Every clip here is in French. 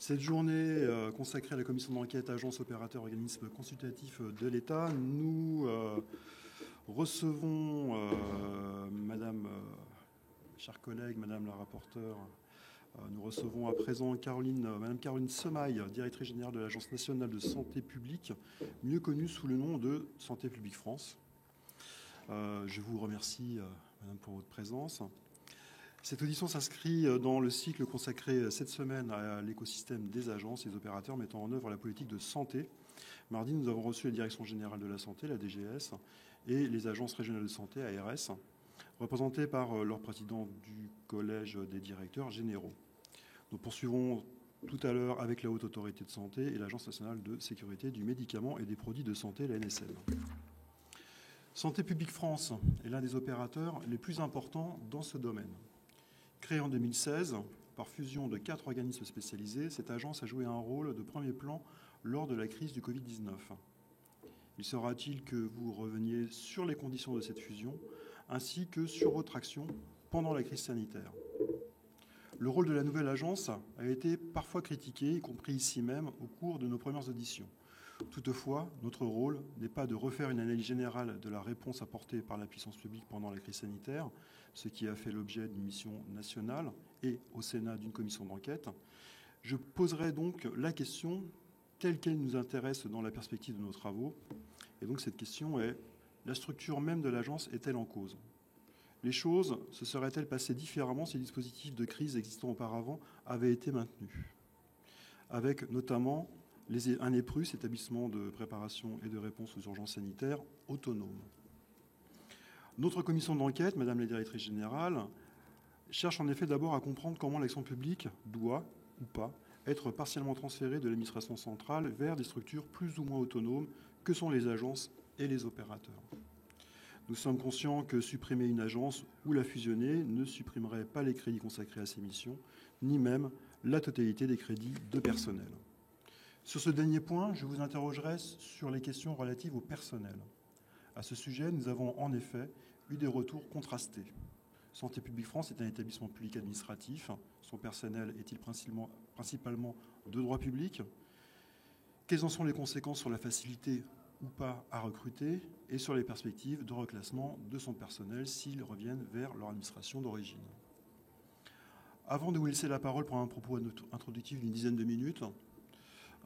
Cette journée consacrée à la commission d'enquête, agence, opérateur, organisme consultatif de l'État, nous recevons Madame, chers collègues, Madame la rapporteure, nous recevons à présent Madame Caroline Semaille, directrice générale de l'Agence nationale de santé publique, mieux connue sous le nom de Santé publique France. Je vous remercie, Madame, pour votre présence. Cette audition s'inscrit dans le cycle consacré cette semaine à l'écosystème des agences et des opérateurs mettant en œuvre la politique de santé. Mardi, nous avons reçu la Direction générale de la santé, la DGS, et les agences régionales de santé, ARS, représentées par leur président du collège des directeurs généraux. Nous poursuivrons tout à l'heure avec la Haute Autorité de Santé et l'Agence nationale de sécurité du médicament et des produits de santé, la NSM. Santé publique France est l'un des opérateurs les plus importants dans ce domaine. Créée en 2016, par fusion de 4 organismes spécialisés, cette agence a joué un rôle de premier plan lors de la crise du Covid-19. Il sera-t-il que vous reveniez sur les conditions de cette fusion, ainsi que sur votre action pendant la crise sanitaire? Le rôle de la nouvelle agence a été parfois critiqué, y compris ici même, au cours de nos premières auditions. Toutefois, notre rôle n'est pas de refaire une analyse générale de la réponse apportée par la puissance publique pendant la crise sanitaire, ce qui a fait l'objet d'une mission nationale et au Sénat d'une commission d'enquête. Je poserai donc la question telle qu'elle nous intéresse dans la perspective de nos travaux. Et donc cette question est, la structure même de l'agence est-elle en cause? Les choses se seraient-elles passées différemment si les dispositifs de crise existants auparavant avaient été maintenus? Avec notamment un EPRUS, établissement de préparation et de réponse aux urgences sanitaires, autonome. Notre commission d'enquête, Madame la directrice générale, cherche en effet d'abord à comprendre comment l'action publique doit, ou pas, être partiellement transférée de l'administration centrale vers des structures plus ou moins autonomes que sont les agences et les opérateurs. Nous sommes conscients que supprimer une agence ou la fusionner ne supprimerait pas les crédits consacrés à ces missions, ni même la totalité des crédits de personnel. Sur ce dernier point, je vous interrogerai sur les questions relatives au personnel. À ce sujet, nous avons en effet eu des retours contrastés. Santé publique France est un établissement public administratif. Son personnel est-il principalement de droit public? Quelles en sont les conséquences sur la facilité ou pas à recruter et sur les perspectives de reclassement de son personnel s'ils reviennent vers leur administration d'origine? Avant de vous laisser la parole pour un propos introductif d'une dizaine de minutes,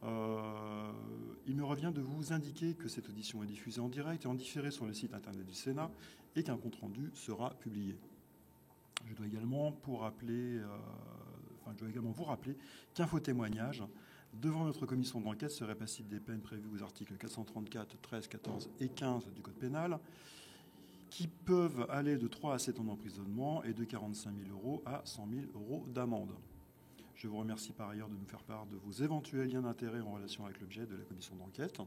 il me revient de vous indiquer que cette audition est diffusée en direct et en différé sur le site internet du Sénat et qu'un compte-rendu sera publié. Je dois également vous rappeler qu'un faux témoignage devant notre commission d'enquête serait passible des peines prévues aux articles 434, 13, 14 et 15 du Code pénal, qui peuvent aller de 3 à 7 ans d'emprisonnement et de 45 000 € à 100 000 € d'amende. Je vous remercie par ailleurs de nous faire part de vos éventuels liens d'intérêt en relation avec l'objet de la commission d'enquête.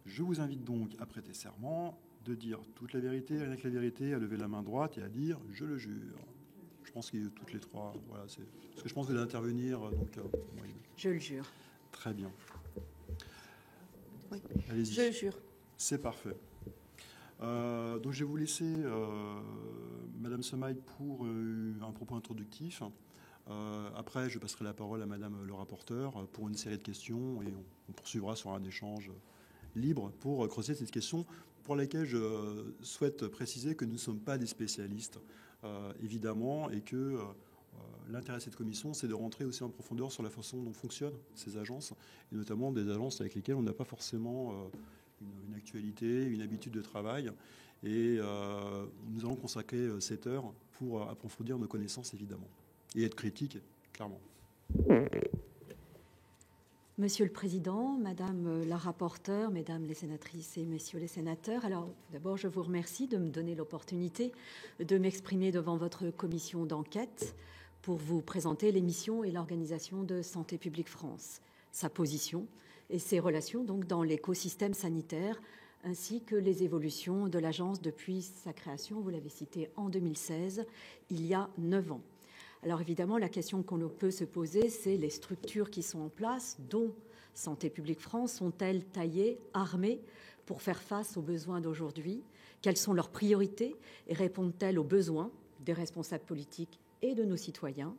Je vous invite donc à prêter serment, de dire toute la vérité, rien que la vérité, à lever la main droite et à dire « je le jure ». Je pense qu'il y a toutes les trois. Voilà, parce que je pense que vous allez intervenir. Donc, oui. Je le jure. Très bien. Oui. Allez-y. Je le jure. C'est parfait. Donc je vais vous laisser Madame Semaille pour un propos introductif. Après, je passerai la parole à Madame le rapporteur pour une série de questions et on poursuivra sur un échange libre pour creuser cette question pour laquelle je souhaite préciser que nous ne sommes pas des spécialistes, évidemment, et que l'intérêt de cette commission, c'est de rentrer aussi en profondeur sur la façon dont fonctionnent ces agences, et notamment des agences avec lesquelles on n'a pas forcément une actualité, une habitude de travail. Et nous allons consacrer 7 heures pour approfondir nos connaissances, évidemment. Et être critique, clairement. Monsieur le Président, Madame la rapporteure, Mesdames les sénatrices et Messieurs les sénateurs, alors d'abord je vous remercie de me donner l'opportunité de m'exprimer devant votre commission d'enquête pour vous présenter les missions et l'organisation de Santé publique France, sa position et ses relations donc dans l'écosystème sanitaire, ainsi que les évolutions de l'agence depuis sa création, vous l'avez cité, en 2016, il y a 9 ans. Alors évidemment, la question qu'on peut se poser, c'est les structures qui sont en place, dont Santé publique France, sont-elles taillées, armées pour faire face aux besoins d'aujourd'hui? Quelles sont leurs priorités et répondent-elles aux besoins des responsables politiques et de nos citoyens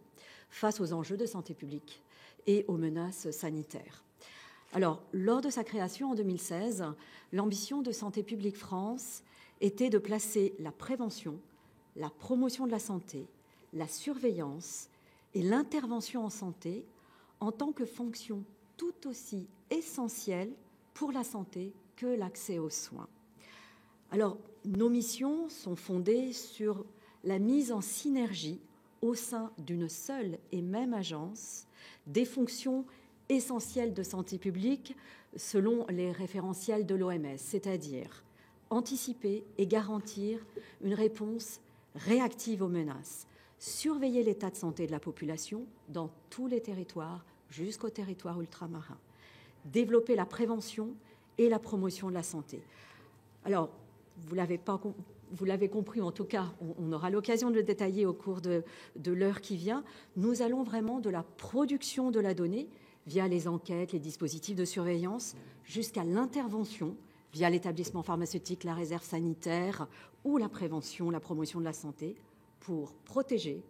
face aux enjeux de santé publique et aux menaces sanitaires. Alors, lors de sa création en 2016, l'ambition de Santé publique France était de placer la prévention, la promotion de la santé, la surveillance et l'intervention en santé en tant que fonction tout aussi essentielle pour la santé que l'accès aux soins. Alors, nos missions sont fondées sur la mise en synergie au sein d'une seule et même agence des fonctions essentielles de santé publique selon les référentiels de l'OMS, c'est-à-dire anticiper et garantir une réponse réactive aux menaces, surveiller l'état de santé de la population dans tous les territoires jusqu'aux territoires ultramarins, développer la prévention et la promotion de la santé. Alors, vous l'avez compris, en tout cas, on aura l'occasion de le détailler au cours de l'heure qui vient. Nous allons vraiment de la production de la donnée via les enquêtes, les dispositifs de surveillance, jusqu'à l'intervention via l'établissement pharmaceutique, la réserve sanitaire ou la prévention, la promotion de la santé pour protéger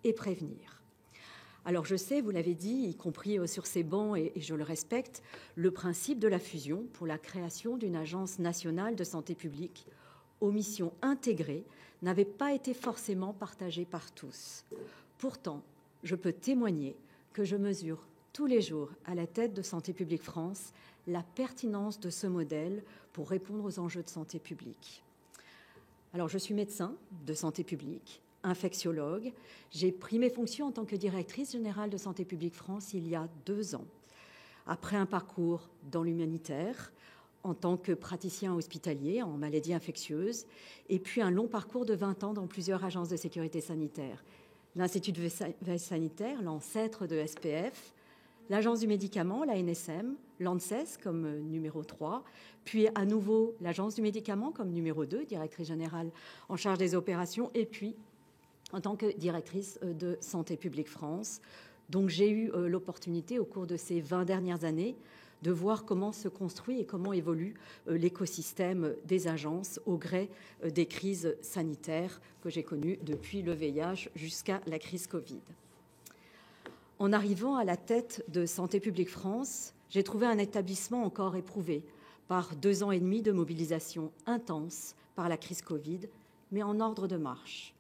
et prévenir. Alors je sais, vous l'avez dit, y compris sur ces bancs, et je le respecte, le principe de la fusion pour la création d'une agence nationale de santé publique aux missions intégrées n'avait pas été forcément partagé par tous. Pourtant, je peux témoigner que je mesure tous les jours à la tête de Santé publique France la pertinence de ce modèle pour répondre aux enjeux de santé publique. Alors, je suis médecin de santé publique, infectiologue. J'ai pris mes fonctions en tant que directrice générale de Santé publique France il y a 2 ans, après un parcours dans l'humanitaire, en tant que praticien hospitalier en maladies infectieuses, et puis un long parcours de 20 ans dans plusieurs agences de sécurité sanitaire. L'Institut de veille sanitaire, l'ancêtre de SPF, l'Agence du médicament, l'ANSM, l'ANSES comme numéro 3, puis à nouveau l'Agence du médicament comme numéro 2, directrice générale en charge des opérations, et puis en tant que directrice de Santé publique France. Donc j'ai eu l'opportunité au cours de ces 20 dernières années de voir comment se construit et comment évolue l'écosystème des agences au gré des crises sanitaires que j'ai connues depuis le VIH jusqu'à la crise Covid. En arrivant à la tête de Santé publique France, j'ai trouvé un établissement encore éprouvé par 2 ans et demi de mobilisation intense par la crise Covid, mais en ordre de marche.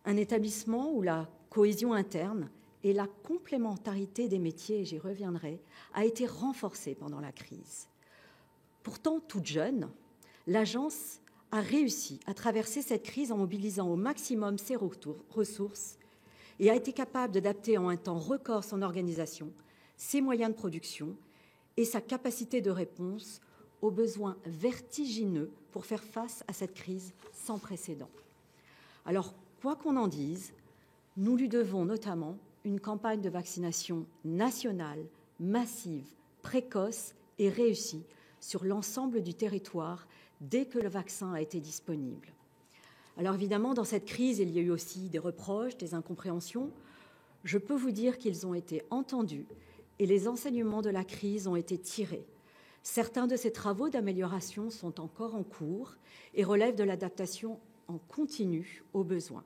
Un établissement où la cohésion interne et la complémentarité des métiers, et j'y reviendrai, a été renforcée pendant la crise. Pourtant, toute jeune, l'agence a réussi à traverser cette crise en mobilisant au maximum ses ressources et a été capable d'adapter en un temps record son organisation, ses moyens de production et sa capacité de réponse aux besoins vertigineux pour faire face à cette crise sans précédent. Alors, quoi qu'on en dise, nous lui devons notamment une campagne de vaccination nationale, massive, précoce et réussie sur l'ensemble du territoire dès que le vaccin a été disponible. Alors évidemment, dans cette crise, il y a eu aussi des reproches, des incompréhensions. Je peux vous dire qu'ils ont été entendus et les enseignements de la crise ont été tirés. Certains de ces travaux d'amélioration sont encore en cours et relèvent de l'adaptation en continu aux besoins.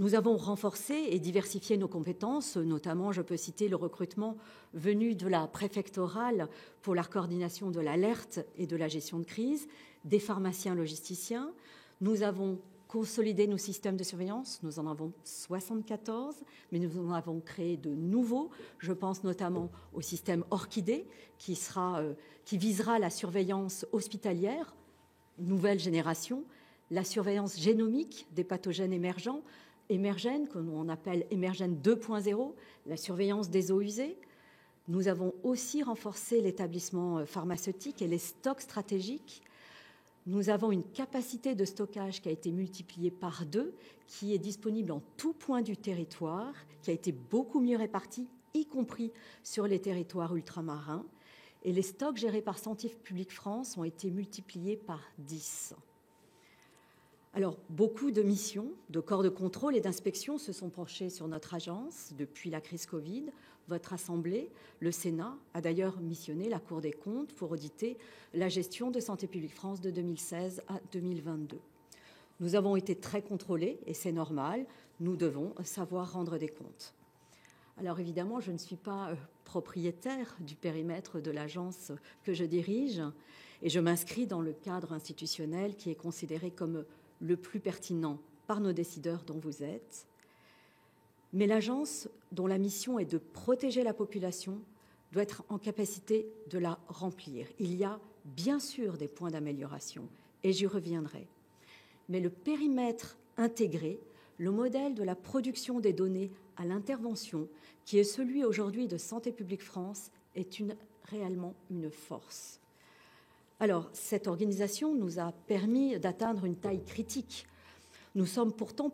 Nous avons renforcé et diversifié nos compétences, notamment, je peux citer le recrutement venu de la préfectorale pour la coordination de l'alerte et de la gestion de crise, des pharmaciens logisticiens. Nous avons consolidé nos systèmes de surveillance, nous en avons 74, mais nous en avons créé de nouveaux. Je pense notamment au système Orchidée, qui visera la surveillance hospitalière, nouvelle génération, la surveillance génomique des pathogènes émergènes, qu'on appelle émergène 2.0, la surveillance des eaux usées. Nous avons aussi renforcé l'établissement pharmaceutique et les stocks stratégiques. Nous avons une capacité de stockage qui a été multipliée par 2, qui est disponible en tout point du territoire, qui a été beaucoup mieux répartie, y compris sur les territoires ultramarins. Et les stocks gérés par Santé publique France ont été multipliés par 10. Alors, beaucoup de missions, de corps de contrôle et d'inspection se sont penchés sur notre agence depuis la crise Covid. Votre Assemblée, le Sénat, a d'ailleurs missionné la Cour des comptes pour auditer la gestion de Santé publique France de 2016 à 2022. Nous avons été très contrôlés, et c'est normal, nous devons savoir rendre des comptes. Alors évidemment, je ne suis pas propriétaire du périmètre de l'agence que je dirige et je m'inscris dans le cadre institutionnel qui est considéré comme le plus pertinent par nos décideurs dont vous êtes. Mais l'agence, dont la mission est de protéger la population, doit être en capacité de la remplir. Il y a bien sûr des points d'amélioration et j'y reviendrai. Mais le périmètre intégré, le modèle de la production des données à l'intervention, qui est celui aujourd'hui de Santé publique France, est réellement une force. Alors, cette organisation nous a permis d'atteindre une taille critique. Nous sommes plutôt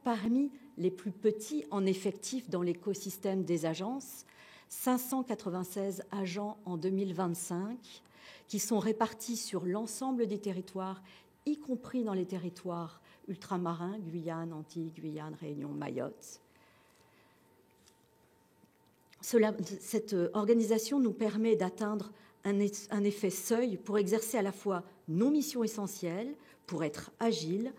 parmi les plus petits en effectif dans l'écosystème des agences, 596 agents en 2025, qui sont répartis sur l'ensemble des territoires, y compris dans les territoires ultramarins, Guyane, Antilles, Guyane, Réunion, Mayotte. Cette organisation nous permet d'atteindre un effet seuil pour exercer à la fois nos missions essentielles, pour être agiles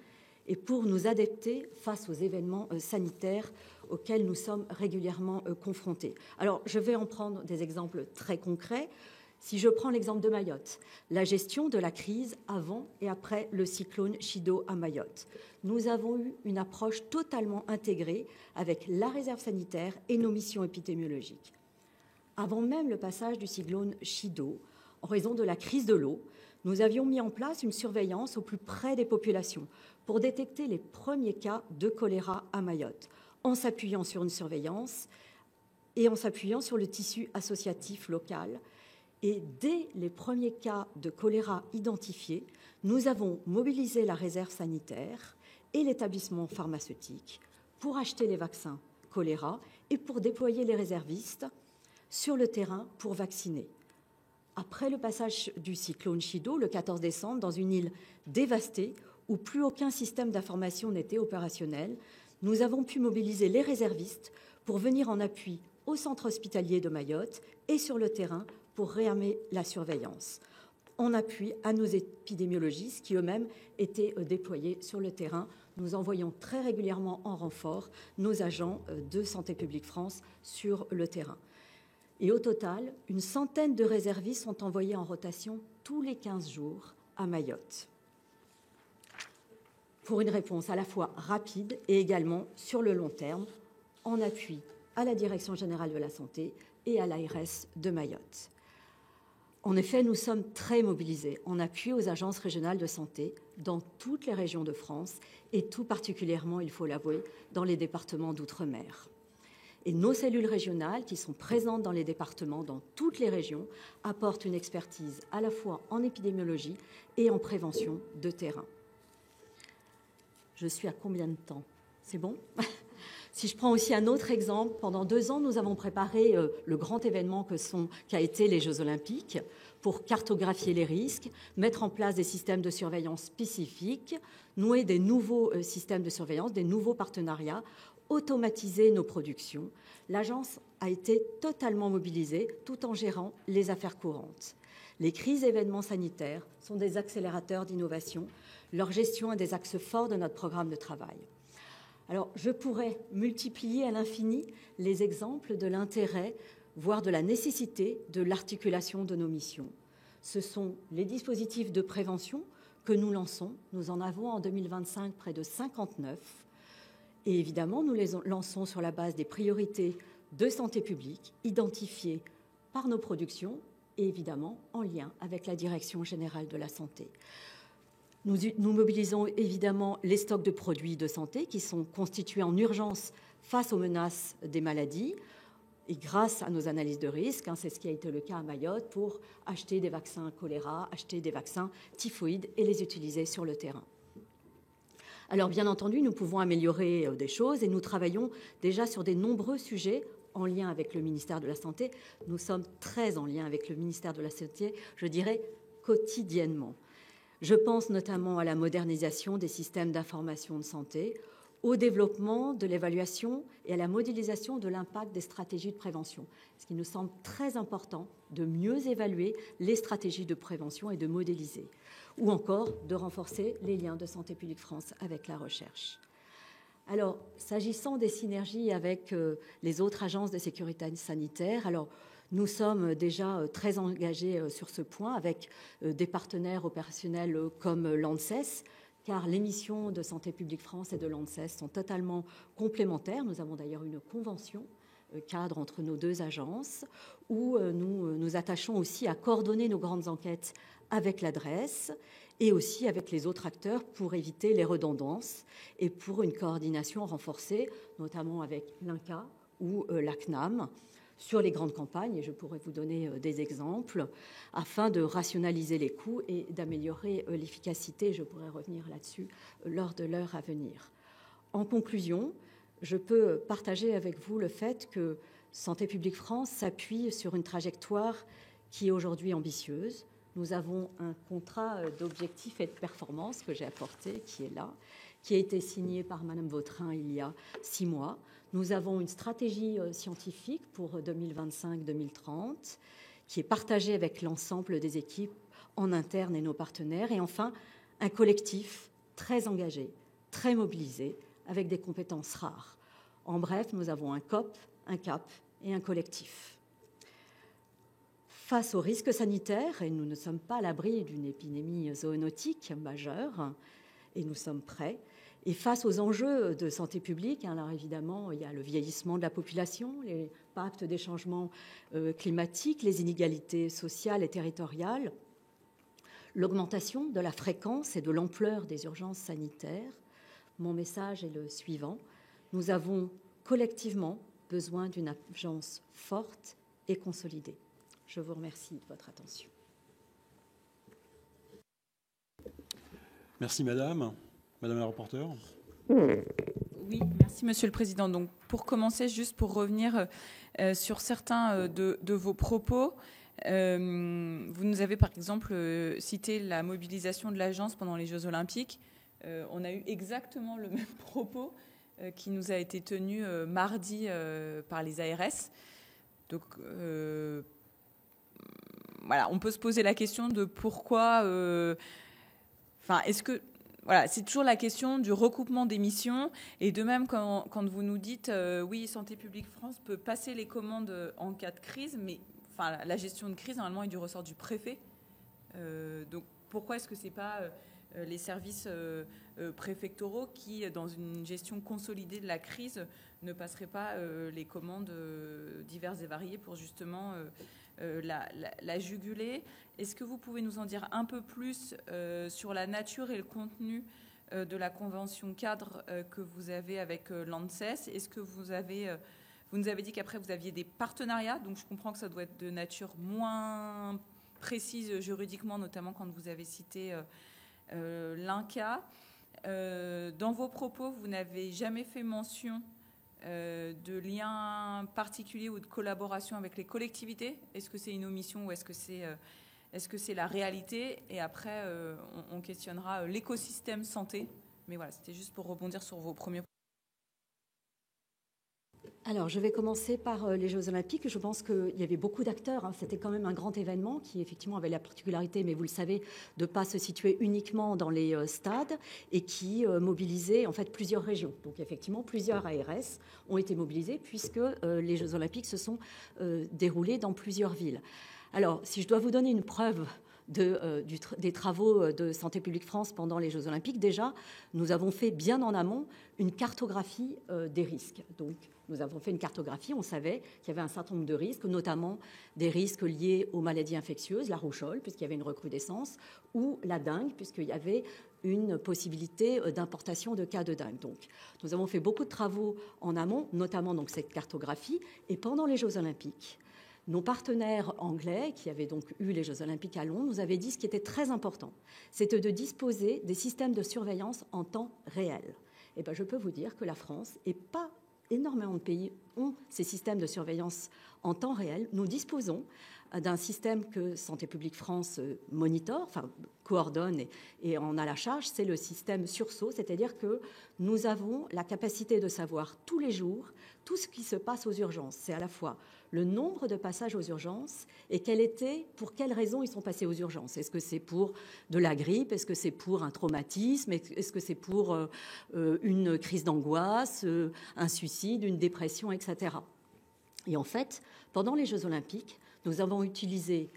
et pour nous adapter face aux événements sanitaires auxquels nous sommes régulièrement confrontés. Alors, je vais en prendre des exemples très concrets. Si je prends l'exemple de Mayotte, la gestion de la crise avant et après le cyclone Chido à Mayotte. Nous avons eu une approche totalement intégrée avec la réserve sanitaire et nos missions épidémiologiques. Avant même le passage du cyclone Chido, en raison de la crise de l'eau, nous avions mis en place une surveillance au plus près des populations pour détecter les premiers cas de choléra à Mayotte, en s'appuyant sur une surveillance et en s'appuyant sur le tissu associatif local. Et dès les premiers cas de choléra identifiés, nous avons mobilisé la réserve sanitaire et l'établissement pharmaceutique pour acheter les vaccins choléra et pour déployer les réservistes sur le terrain pour vacciner. Après le passage du cyclone Chido, le 14 décembre, dans une île dévastée où plus aucun système d'information n'était opérationnel, nous avons pu mobiliser les réservistes pour venir en appui au centre hospitalier de Mayotte et sur le terrain pour réarmer la surveillance, en appui à nos épidémiologistes qui eux-mêmes étaient déployés sur le terrain. Nous envoyons très régulièrement en renfort nos agents de Santé publique France sur le terrain. Et au total, une centaine de réservistes sont envoyés en rotation tous les 15 jours à Mayotte, pour une réponse à la fois rapide et également sur le long terme, en appui à la Direction générale de la santé et à l'ARS de Mayotte. En effet, nous sommes très mobilisés en appui aux agences régionales de santé dans toutes les régions de France et tout particulièrement, il faut l'avouer, dans les départements d'outre-mer. Et nos cellules régionales, qui sont présentes dans les départements, dans toutes les régions, apportent une expertise à la fois en épidémiologie et en prévention de terrain. Je suis à combien de temps? C'est bon? Si je prends aussi un autre exemple, pendant 2 ans, nous avons préparé le grand événement qu'a été les Jeux Olympiques pour cartographier les risques, mettre en place des systèmes de surveillance spécifiques, nouer des nouveaux systèmes de surveillance, des nouveaux partenariats, automatiser nos productions. L'agence a été totalement mobilisée tout en gérant les affaires courantes. Les crises et événements sanitaires sont des accélérateurs d'innovation. Leur gestion est des axes forts de notre programme de travail. Alors, je pourrais multiplier à l'infini les exemples de l'intérêt, voire de la nécessité de l'articulation de nos missions. Ce sont les dispositifs de prévention que nous lançons. Nous en avons en 2025 près de 59. Et évidemment, nous les lançons sur la base des priorités de santé publique identifiées par nos productions et évidemment en lien avec la Direction générale de la santé. Nous mobilisons évidemment les stocks de produits de santé qui sont constitués en urgence face aux menaces des maladies et grâce à nos analyses de risque, c'est ce qui a été le cas à Mayotte pour acheter des vaccins choléra, acheter des vaccins typhoïdes et les utiliser sur le terrain. Alors bien entendu, nous pouvons améliorer des choses et nous travaillons déjà sur des nombreux sujets en lien avec le ministère de la Santé. Nous sommes très en lien avec le ministère de la Santé, je dirais quotidiennement. Je pense notamment à la modernisation des systèmes d'information de santé, au développement de l'évaluation et à la modélisation de l'impact des stratégies de prévention. Ce qui nous semble très important de mieux évaluer les stratégies de prévention et de modéliser, ou encore de renforcer les liens de Santé publique France avec la recherche. Alors, s'agissant des synergies avec les autres agences de sécurité sanitaire, alors nous sommes déjà très engagés sur ce point avec des partenaires opérationnels comme l'ANSES, car les missions de Santé publique France et de l'ANSES sont totalement complémentaires. Nous avons d'ailleurs une convention cadre entre nos deux agences où nous nous attachons aussi à coordonner nos grandes enquêtes avec l'adresse et aussi avec les autres acteurs pour éviter les redondances et pour une coordination renforcée, notamment avec l'INCa ou la CNAM, sur les grandes campagnes, et je pourrais vous donner des exemples, afin de rationaliser les coûts et d'améliorer l'efficacité. Je pourrais revenir là-dessus lors de l'heure à venir. En conclusion, je peux partager avec vous le fait que Santé publique France s'appuie sur une trajectoire qui est aujourd'hui ambitieuse. Nous avons un contrat d'objectifs et de performance que j'ai apporté, qui est là, qui a été signé par Madame Vautrin il y a 6 mois. Nous avons une stratégie scientifique pour 2025-2030 qui est partagée avec l'ensemble des équipes en interne et nos partenaires. Et enfin, un collectif très engagé, très mobilisé, avec des compétences rares. En bref, nous avons un COP, un CAP et un collectif. Face aux risques sanitaires, et nous ne sommes pas à l'abri d'une épidémie zoonotique majeure, et nous sommes prêts, et face aux enjeux de santé publique, alors évidemment, il y a le vieillissement de la population, l'impact des changements climatiques, les inégalités sociales et territoriales, l'augmentation de la fréquence et de l'ampleur des urgences sanitaires. Mon message est le suivant. Nous avons collectivement besoin d'une agence forte et consolidée. Je vous remercie de votre attention. Merci Madame. Madame la rapporteure. Oui, merci Monsieur le Président. Donc, pour commencer, juste pour revenir sur certains de vos propos, vous nous avez par exemple cité la mobilisation de l'agence pendant les Jeux Olympiques. On a eu exactement le même propos qui nous a été tenu mardi par les ARS. Donc, voilà, on peut se poser la question de pourquoi... est-ce que... Voilà, c'est toujours la question du recoupement des missions. Et de même, quand vous nous dites oui, Santé publique France peut passer les commandes en cas de crise, mais la gestion de crise, normalement, est du ressort du préfet. Donc, pourquoi est-ce que ce n'est pas les services préfectoraux qui, dans une gestion consolidée de la crise, ne passeraient pas les commandes diverses et variées pour justement la juguler? Est-ce que vous pouvez nous en dire un peu plus sur la nature et le contenu de la convention cadre que vous avez avec l'ANSES? Est-ce que vous nous avez dit qu'après vous aviez des partenariats, donc je comprends que ça doit être de nature moins précise juridiquement, notamment quand vous avez cité l'INCa. Dans vos propos, vous n'avez jamais fait mention de liens particuliers ou de collaboration avec les collectivités. Est-ce que c'est une omission ou est-ce que c'est la réalité? Et après, on questionnera l'écosystème santé. Mais voilà, c'était juste pour rebondir sur vos premiers propos. Alors, je vais commencer par les Jeux Olympiques. Je pense qu'il y avait beaucoup d'acteurs. C'était quand même un grand événement qui, effectivement, avait la particularité, mais vous le savez, de ne pas se situer uniquement dans les stades et qui mobilisait, en fait, plusieurs régions. Donc, effectivement, plusieurs ARS ont été mobilisés puisque les Jeux Olympiques se sont déroulés dans plusieurs villes. Alors, si je dois vous donner une preuve des travaux de Santé publique France pendant les Jeux Olympiques, déjà, nous avons fait bien en amont une cartographie des risques. Donc, nous avons fait une cartographie, on savait qu'il y avait un certain nombre de risques, notamment des risques liés aux maladies infectieuses, la rougeole, puisqu'il y avait une recrudescence, ou la dengue, puisqu'il y avait une possibilité d'importation de cas de dengue. Donc, nous avons fait beaucoup de travaux en amont, notamment donc, cette cartographie, et pendant les Jeux Olympiques, nos partenaires anglais, qui avaient donc eu les Jeux Olympiques à Londres, nous avaient dit ce qui était très important, c'était de disposer des systèmes de surveillance en temps réel. Et bien, je peux vous dire que la France, et pas énormément de pays ont ces systèmes de surveillance en temps réel. Nous disposons d'un système que Santé publique France monitore, enfin coordonne et en a la charge, c'est le système sursaut, c'est-à-dire que nous avons la capacité de savoir tous les jours tout ce qui se passe aux urgences. C'est à la fois le nombre de passages aux urgences et pour quelles raisons ils sont passés aux urgences. Est-ce que c'est pour de la grippe? Est-ce que c'est pour un traumatisme? Est-ce que c'est pour une crise d'angoisse, un suicide, une dépression, etc. Et en fait, pendant les Jeux Olympiques, nous avons utilisé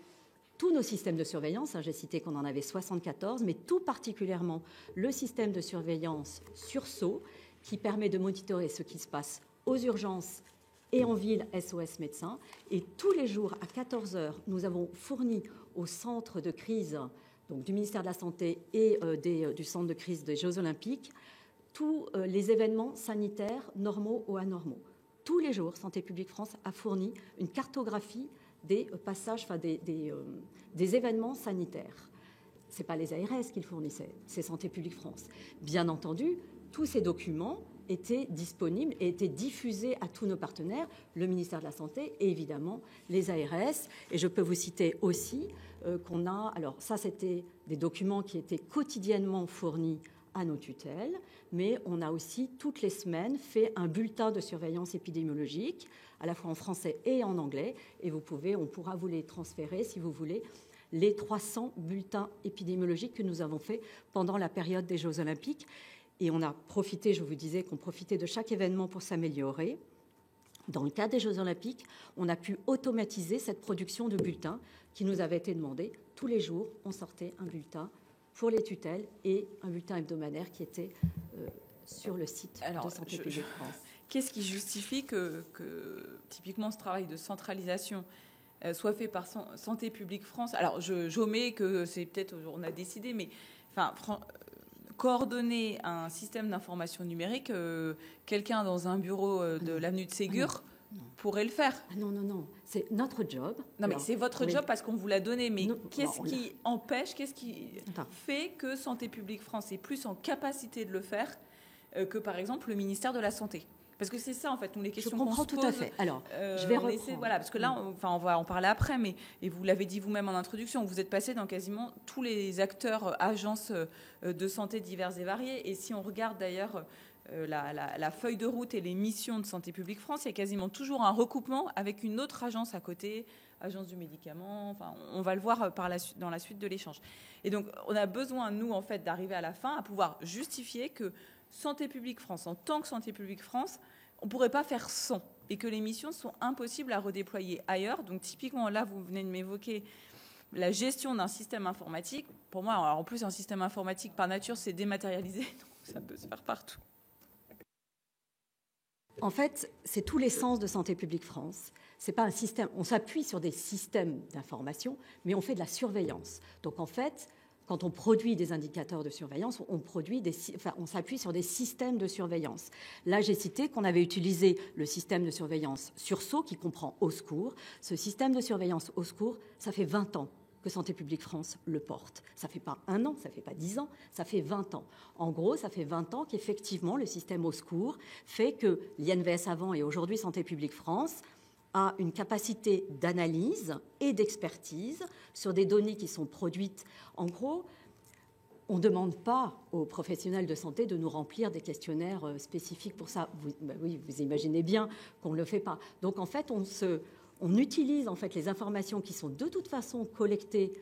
tous nos systèmes de surveillance, j'ai cité qu'on en avait 74, mais tout particulièrement le système de surveillance sursaut qui permet de monitorer ce qui se passe aux urgences et en ville SOS médecins. Et tous les jours à 14h, nous avons fourni au centre de crise donc du ministère de la Santé et du centre de crise des Jeux Olympiques tous les événements sanitaires normaux ou anormaux. Tous les jours, Santé publique France a fourni une cartographie des passages, enfin des événements sanitaires. Ce n'est pas les ARS qui le fournissaient, c'est Santé publique France. Bien entendu, tous ces documents étaient disponibles et étaient diffusés à tous nos partenaires, le ministère de la Santé et évidemment les ARS. Et je peux vous citer aussi qu'on a, alors ça c'était des documents qui étaient quotidiennement fournis à nos tutelles, mais on a aussi toutes les semaines fait un bulletin de surveillance épidémiologique, à la fois en français et en anglais, et on pourra vous les transférer si vous voulez, les 300 bulletins épidémiologiques que nous avons faits pendant la période des Jeux Olympiques. Et on a profité, je vous disais qu'on profitait de chaque événement pour s'améliorer. Dans le cadre des Jeux Olympiques, on a pu automatiser cette production de bulletins qui nous avait été demandée. Tous les jours, on sortait un bulletin pour les tutelles et un bulletin hebdomadaire qui était sur le site de Santé publique France. Qu'est-ce qui justifie que typiquement ce travail de centralisation soit fait par Santé publique France? Alors j'omets que c'est peut-être on a décidé, mais coordonner un système d'information numérique, quelqu'un dans un bureau de l'avenue de Ségur pourrait le faire. Non, c'est notre job. Non, mais c'est votre job parce qu'on vous l'a donné. Mais qu'est-ce qui empêche, qu'est-ce qui fait que Santé publique France est plus en capacité de le faire que, par exemple, le ministère de la Santé? Parce que c'est ça, en fait, les questions qu'on se pose. Je comprends tout à fait. Alors, je vais reprendre. Voilà, parce que là, on va en parler après, mais et vous l'avez dit vous-même en introduction, vous êtes passé dans quasiment tous les acteurs, agences de santé diverses et variées. Et si on regarde d'ailleurs la feuille de route et les missions de Santé publique France, il y a quasiment toujours un recoupement avec une autre agence à côté, agence du médicament. Enfin, on va le voir dans la suite de l'échange. Et donc, on a besoin, nous, en fait, d'arriver à la fin à pouvoir justifier que Santé publique France, en tant que Santé publique France, on ne pourrait pas faire sans et que les missions sont impossibles à redéployer ailleurs. Donc, typiquement, là, vous venez de m'évoquer la gestion d'un système informatique. Pour moi, alors, en plus, un système informatique, par nature, c'est dématérialisé, donc ça peut se faire partout. En fait, c'est tout l'essence de Santé publique France. C'est pas un système. On s'appuie sur des systèmes d'information, mais on fait de la surveillance. Donc, en fait, quand on produit des indicateurs de surveillance, on s'appuie sur des systèmes de surveillance. Là, j'ai cité qu'on avait utilisé le système de surveillance sursaut qui comprend Au Secours. Ce système de surveillance Au Secours, ça fait 20 ans que Santé publique France le porte. Ça ne fait pas 1 an, ça ne fait pas 10 ans, ça fait 20 ans. En gros, ça fait 20 ans qu'effectivement, le système Au Secours fait que l'INVS avant et aujourd'hui Santé publique France a une capacité d'analyse et d'expertise sur des données qui sont produites. En gros, on ne demande pas aux professionnels de santé de nous remplir des questionnaires spécifiques pour ça. Oui, vous imaginez bien qu'on ne le fait pas. Donc, en fait, on utilise en fait, les informations qui sont de toute façon collectées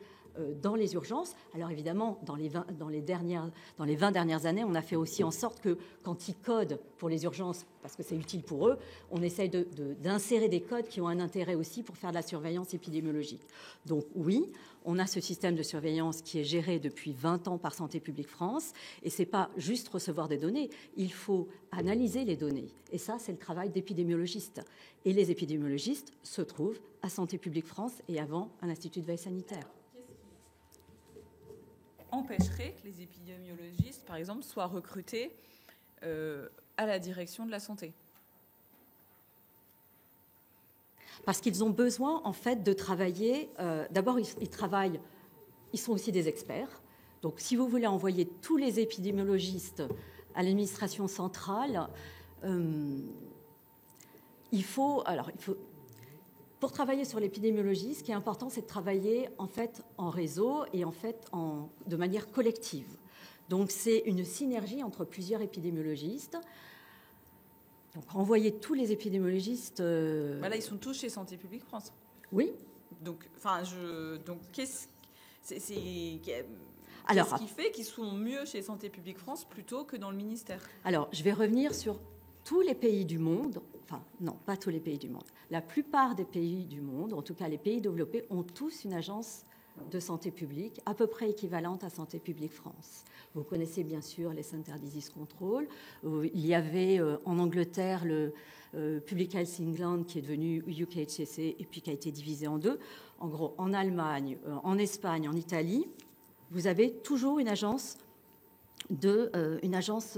dans les urgences. Alors évidemment, dans les 20 dernières années, on a fait aussi en sorte que quand ils codent pour les urgences, parce que c'est utile pour eux, on essaye d'insérer des codes qui ont un intérêt aussi pour faire de la surveillance épidémiologique. Donc oui, on a ce système de surveillance qui est géré depuis 20 ans par Santé publique France, et ce n'est pas juste recevoir des données, il faut analyser les données. Et ça, c'est le travail d'épidémiologistes. Et les épidémiologistes se trouvent à Santé publique France et avant à l'Institut de veille sanitaire. Empêcherait que les épidémiologistes, par exemple, soient recrutés à la direction de la santé? Parce qu'ils ont besoin, en fait, de travailler. D'abord, ils sont aussi des experts. Donc, si vous voulez envoyer tous les épidémiologistes à l'administration centrale, Pour travailler sur l'épidémiologie, ce qui est important, c'est de travailler en fait en réseau et en fait de manière collective. Donc c'est une synergie entre plusieurs épidémiologistes. Donc envoyer tous les épidémiologistes. Là, ils sont tous chez Santé publique France. Oui. Donc, qu'est-ce qui fait qu'ils sont mieux chez Santé publique France plutôt que dans le ministère? Alors, je vais revenir sur tous les pays du monde. Enfin, non, pas tous les pays du monde. La plupart des pays du monde, en tout cas les pays développés, ont tous une agence de santé publique à peu près équivalente à Santé publique France. Vous connaissez bien sûr les Center Disease Control. Il y avait en Angleterre le Public Health England qui est devenu UKHSC et puis qui a été divisé en deux. En gros, en Allemagne, en Espagne, en Italie, vous avez toujours une agence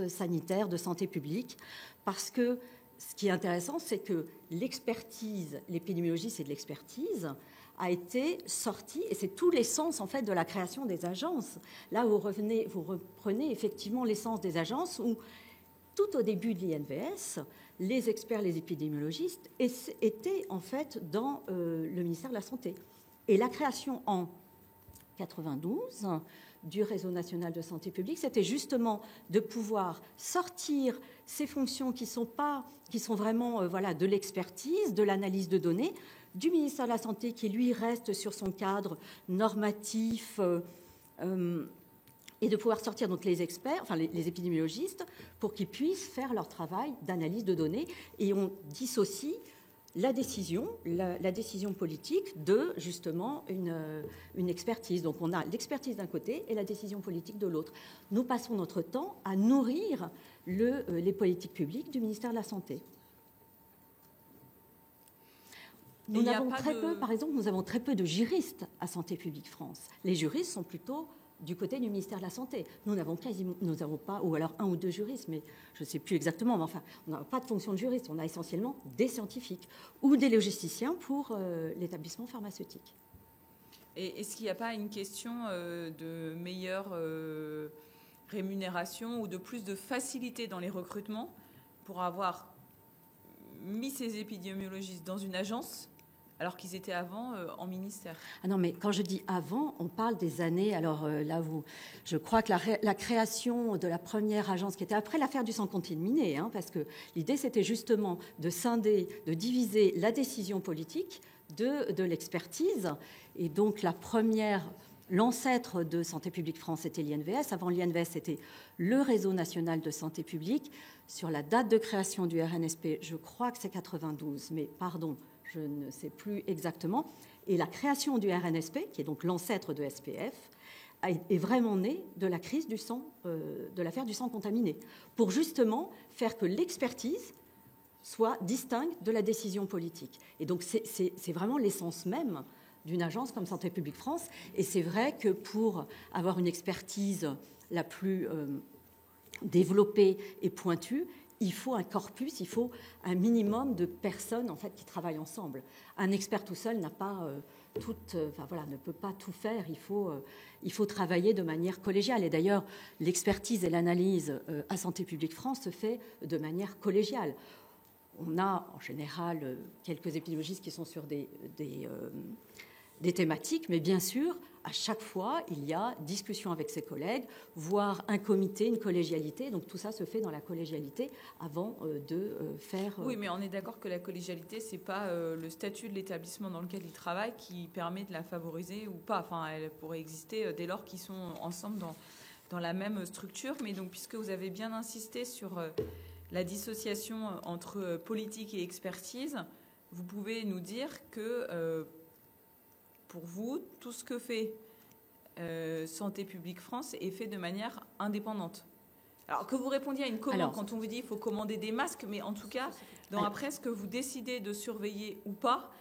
sanitaire de santé publique, parce que ce qui est intéressant, c'est que l'expertise, l'épidémiologie, c'est de l'expertise, a été sortie, et c'est tout l'essence en fait de la création des agences. Là, vous reprenez effectivement l'essence des agences où, tout au début de l'INVS, les experts, les épidémiologistes étaient en fait dans le ministère de la Santé. Et la création en 92 du réseau national de santé publique, c'était justement de pouvoir sortir ces fonctions qui sont vraiment de l'expertise, de l'analyse de données, du ministère de la Santé qui, lui, reste sur son cadre normatif et de pouvoir sortir donc les experts, enfin les épidémiologistes, pour qu'ils puissent faire leur travail d'analyse de données. Et on dissocie la décision politique de, justement, une expertise. Donc on a l'expertise d'un côté et la décision politique de l'autre. Nous passons notre temps à nourrir les politiques publiques du ministère de la Santé. Nous avons par exemple, nous avons très peu de juristes à Santé publique France. Les juristes sont plutôt du côté du ministère de la Santé. Nous n'avons pas, ou alors 1 ou 2 juristes, mais je ne sais plus exactement, mais enfin, on n'a pas de fonction de juriste, on a essentiellement des scientifiques ou des logisticiens pour l'établissement pharmaceutique. Et est-ce qu'il n'y a pas une question de meilleure rémunération ou de plus de facilité dans les recrutements pour avoir mis ces épidémiologistes dans une agence alors qu'ils étaient avant en ministère? Ah non, mais quand je dis avant, on parle des années. Alors je crois que la création de la première agence, qui était après l'affaire du sang contaminé, parce que l'idée c'était justement de scinder, de diviser la décision politique de l'expertise. Et donc l'ancêtre de Santé publique France, c'était l'INVS. Avant l'INVS, c'était le réseau national de santé publique. Sur la date de création du RNSP, je crois que c'est 92, mais pardon, je ne sais plus exactement. Et la création du RNSP, qui est donc l'ancêtre de SPF, est vraiment née de la crise du sang, de l'affaire du sang contaminé, pour justement faire que l'expertise soit distincte de la décision politique. Et donc c'est vraiment l'essence même d'une agence comme Santé publique France. Et c'est vrai que pour avoir une expertise la plus développée et pointue, il faut un corpus, il faut un minimum de personnes en fait qui travaillent ensemble. Un expert tout seul n'a pas ne peut pas tout faire. Il faut travailler de manière collégiale. Et d'ailleurs, l'expertise et l'analyse à Santé publique France se fait de manière collégiale. On a en général quelques épidémiologistes qui sont sur des thématiques, mais bien sûr, à chaque fois, il y a discussion avec ses collègues, voire un comité, une collégialité. Donc tout ça se fait dans la collégialité avant de faire... Oui, mais on est d'accord que la collégialité, ce n'est pas le statut de l'établissement dans lequel ils travaillent qui permet de la favoriser ou pas. Enfin, elle pourrait exister dès lors qu'ils sont ensemble dans la même structure. Mais donc, puisque vous avez bien insisté sur la dissociation entre politique et expertise, vous pouvez nous dire que... pour vous, tout ce que fait Santé publique France est fait de manière indépendante. Alors que vous répondiez à une commande quand on vous dit qu'il faut commander des masques, mais en tout cas, après ce que vous décidez de surveiller ou pas,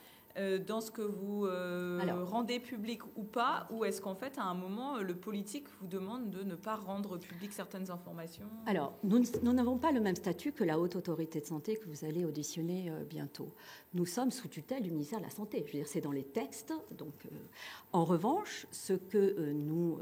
dans ce que vous rendez public ou pas, ou est-ce qu'en fait, à un moment, le politique vous demande de ne pas rendre public certaines informations? Alors, nous n'avons pas le même statut que la Haute Autorité de Santé que vous allez auditionner bientôt. Nous sommes sous tutelle du ministère de la Santé. Je veux dire, c'est dans les textes. Donc, en revanche, ce que nous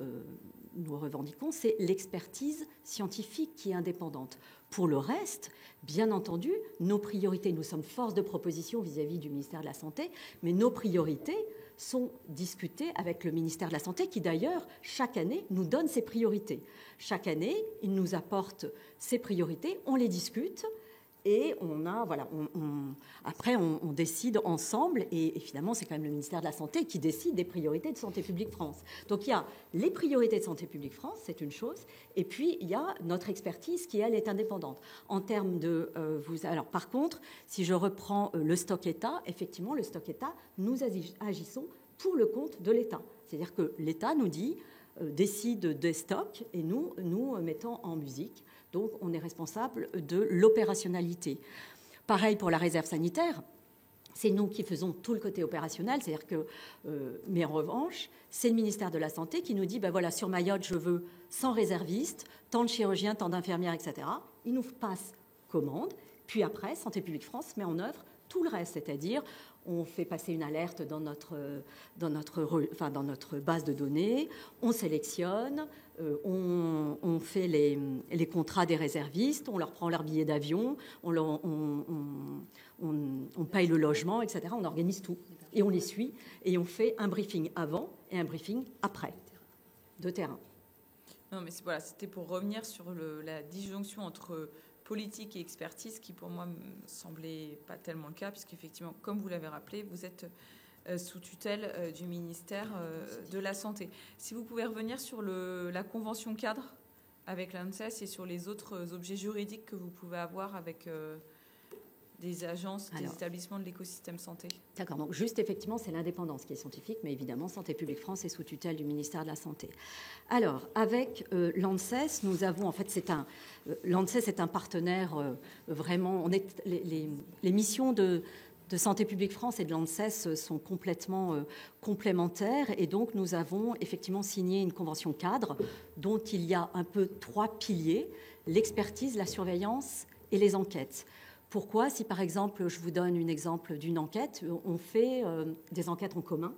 nous revendiquons, c'est l'expertise scientifique qui est indépendante. Pour le reste, bien entendu, nos priorités, nous sommes force de proposition vis-à-vis du ministère de la Santé, mais nos priorités sont discutées avec le ministère de la Santé qui d'ailleurs, chaque année, nous donne ses priorités. Chaque année, il nous apporte ses priorités, on les discute et après on décide ensemble et finalement c'est quand même le ministère de la Santé qui décide des priorités de Santé publique France. Donc il y a les priorités de Santé publique France, c'est une chose, et puis il y a notre expertise qui elle est indépendante. En termes de alors par contre, si je reprends le stock État, effectivement le stock État, nous agissons pour le compte de l'État. C'est-à-dire que l'État nous dit décide des stocks et nous mettons en musique. Donc, on est responsable de l'opérationnalité. Pareil pour la réserve sanitaire, c'est nous qui faisons tout le côté opérationnel, c'est-à-dire que, mais en revanche, c'est le ministère de la Santé qui nous dit, ben voilà, sur Mayotte, je veux 100 réservistes, tant de chirurgiens, tant d'infirmières, etc. Il nous passe commande, puis après, Santé publique France met en œuvre tout le reste, c'est-à-dire on fait passer une alerte dans notre base de données, on sélectionne, on fait les contrats des réservistes, on leur prend leur billet d'avion, on paye le logement, etc. On organise tout et on les suit et on fait un briefing avant et un briefing après de terrain. Non, mais voilà, c'était pour revenir sur la disjonction entre politique et expertise qui pour moi me semblait pas tellement le cas puisqu'effectivement, comme vous l'avez rappelé, vous êtes sous tutelle du ministère de la Santé. Si vous pouvez revenir sur la convention cadre avec l'ANSES et sur les autres objets juridiques que vous pouvez avoir avec des agences, des établissements de l'écosystème santé. D'accord, donc juste effectivement c'est l'indépendance qui est scientifique, mais évidemment Santé publique France est sous tutelle du ministère de la Santé. Alors avec l'ANSES, nous avons en fait l'ANSES est un partenaire vraiment, les missions de Santé publique France et de l'ANSES sont complètement complémentaires et donc nous avons effectivement signé une convention cadre dont il y a un peu 3 piliers, l'expertise, la surveillance et les enquêtes. Pourquoi ? Si par exemple, je vous donne un exemple d'une enquête, on fait des enquêtes en commun.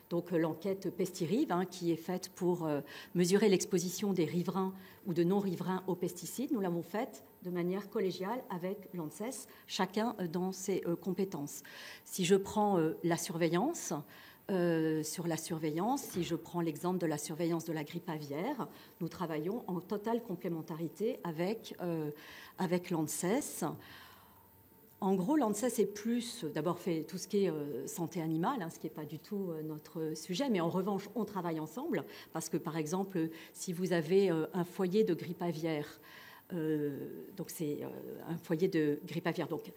Donc l'enquête Pestirive, qui est faite pour mesurer l'exposition des riverains ou de non-riverains aux pesticides, nous l'avons faite de manière collégiale avec l'ANSES, chacun dans ses compétences. Si je prends la surveillance, si je prends l'exemple de la surveillance de la grippe aviaire, nous travaillons en totale complémentarité avec l'ANSES. En gros, l'ANSES est plus, d'abord fait tout ce qui est santé animale, ce qui n'est pas du tout notre sujet, mais en revanche, on travaille ensemble, parce que par exemple, si vous avez un foyer de grippe aviaire, donc c'est un foyer de grippe aviaire, donc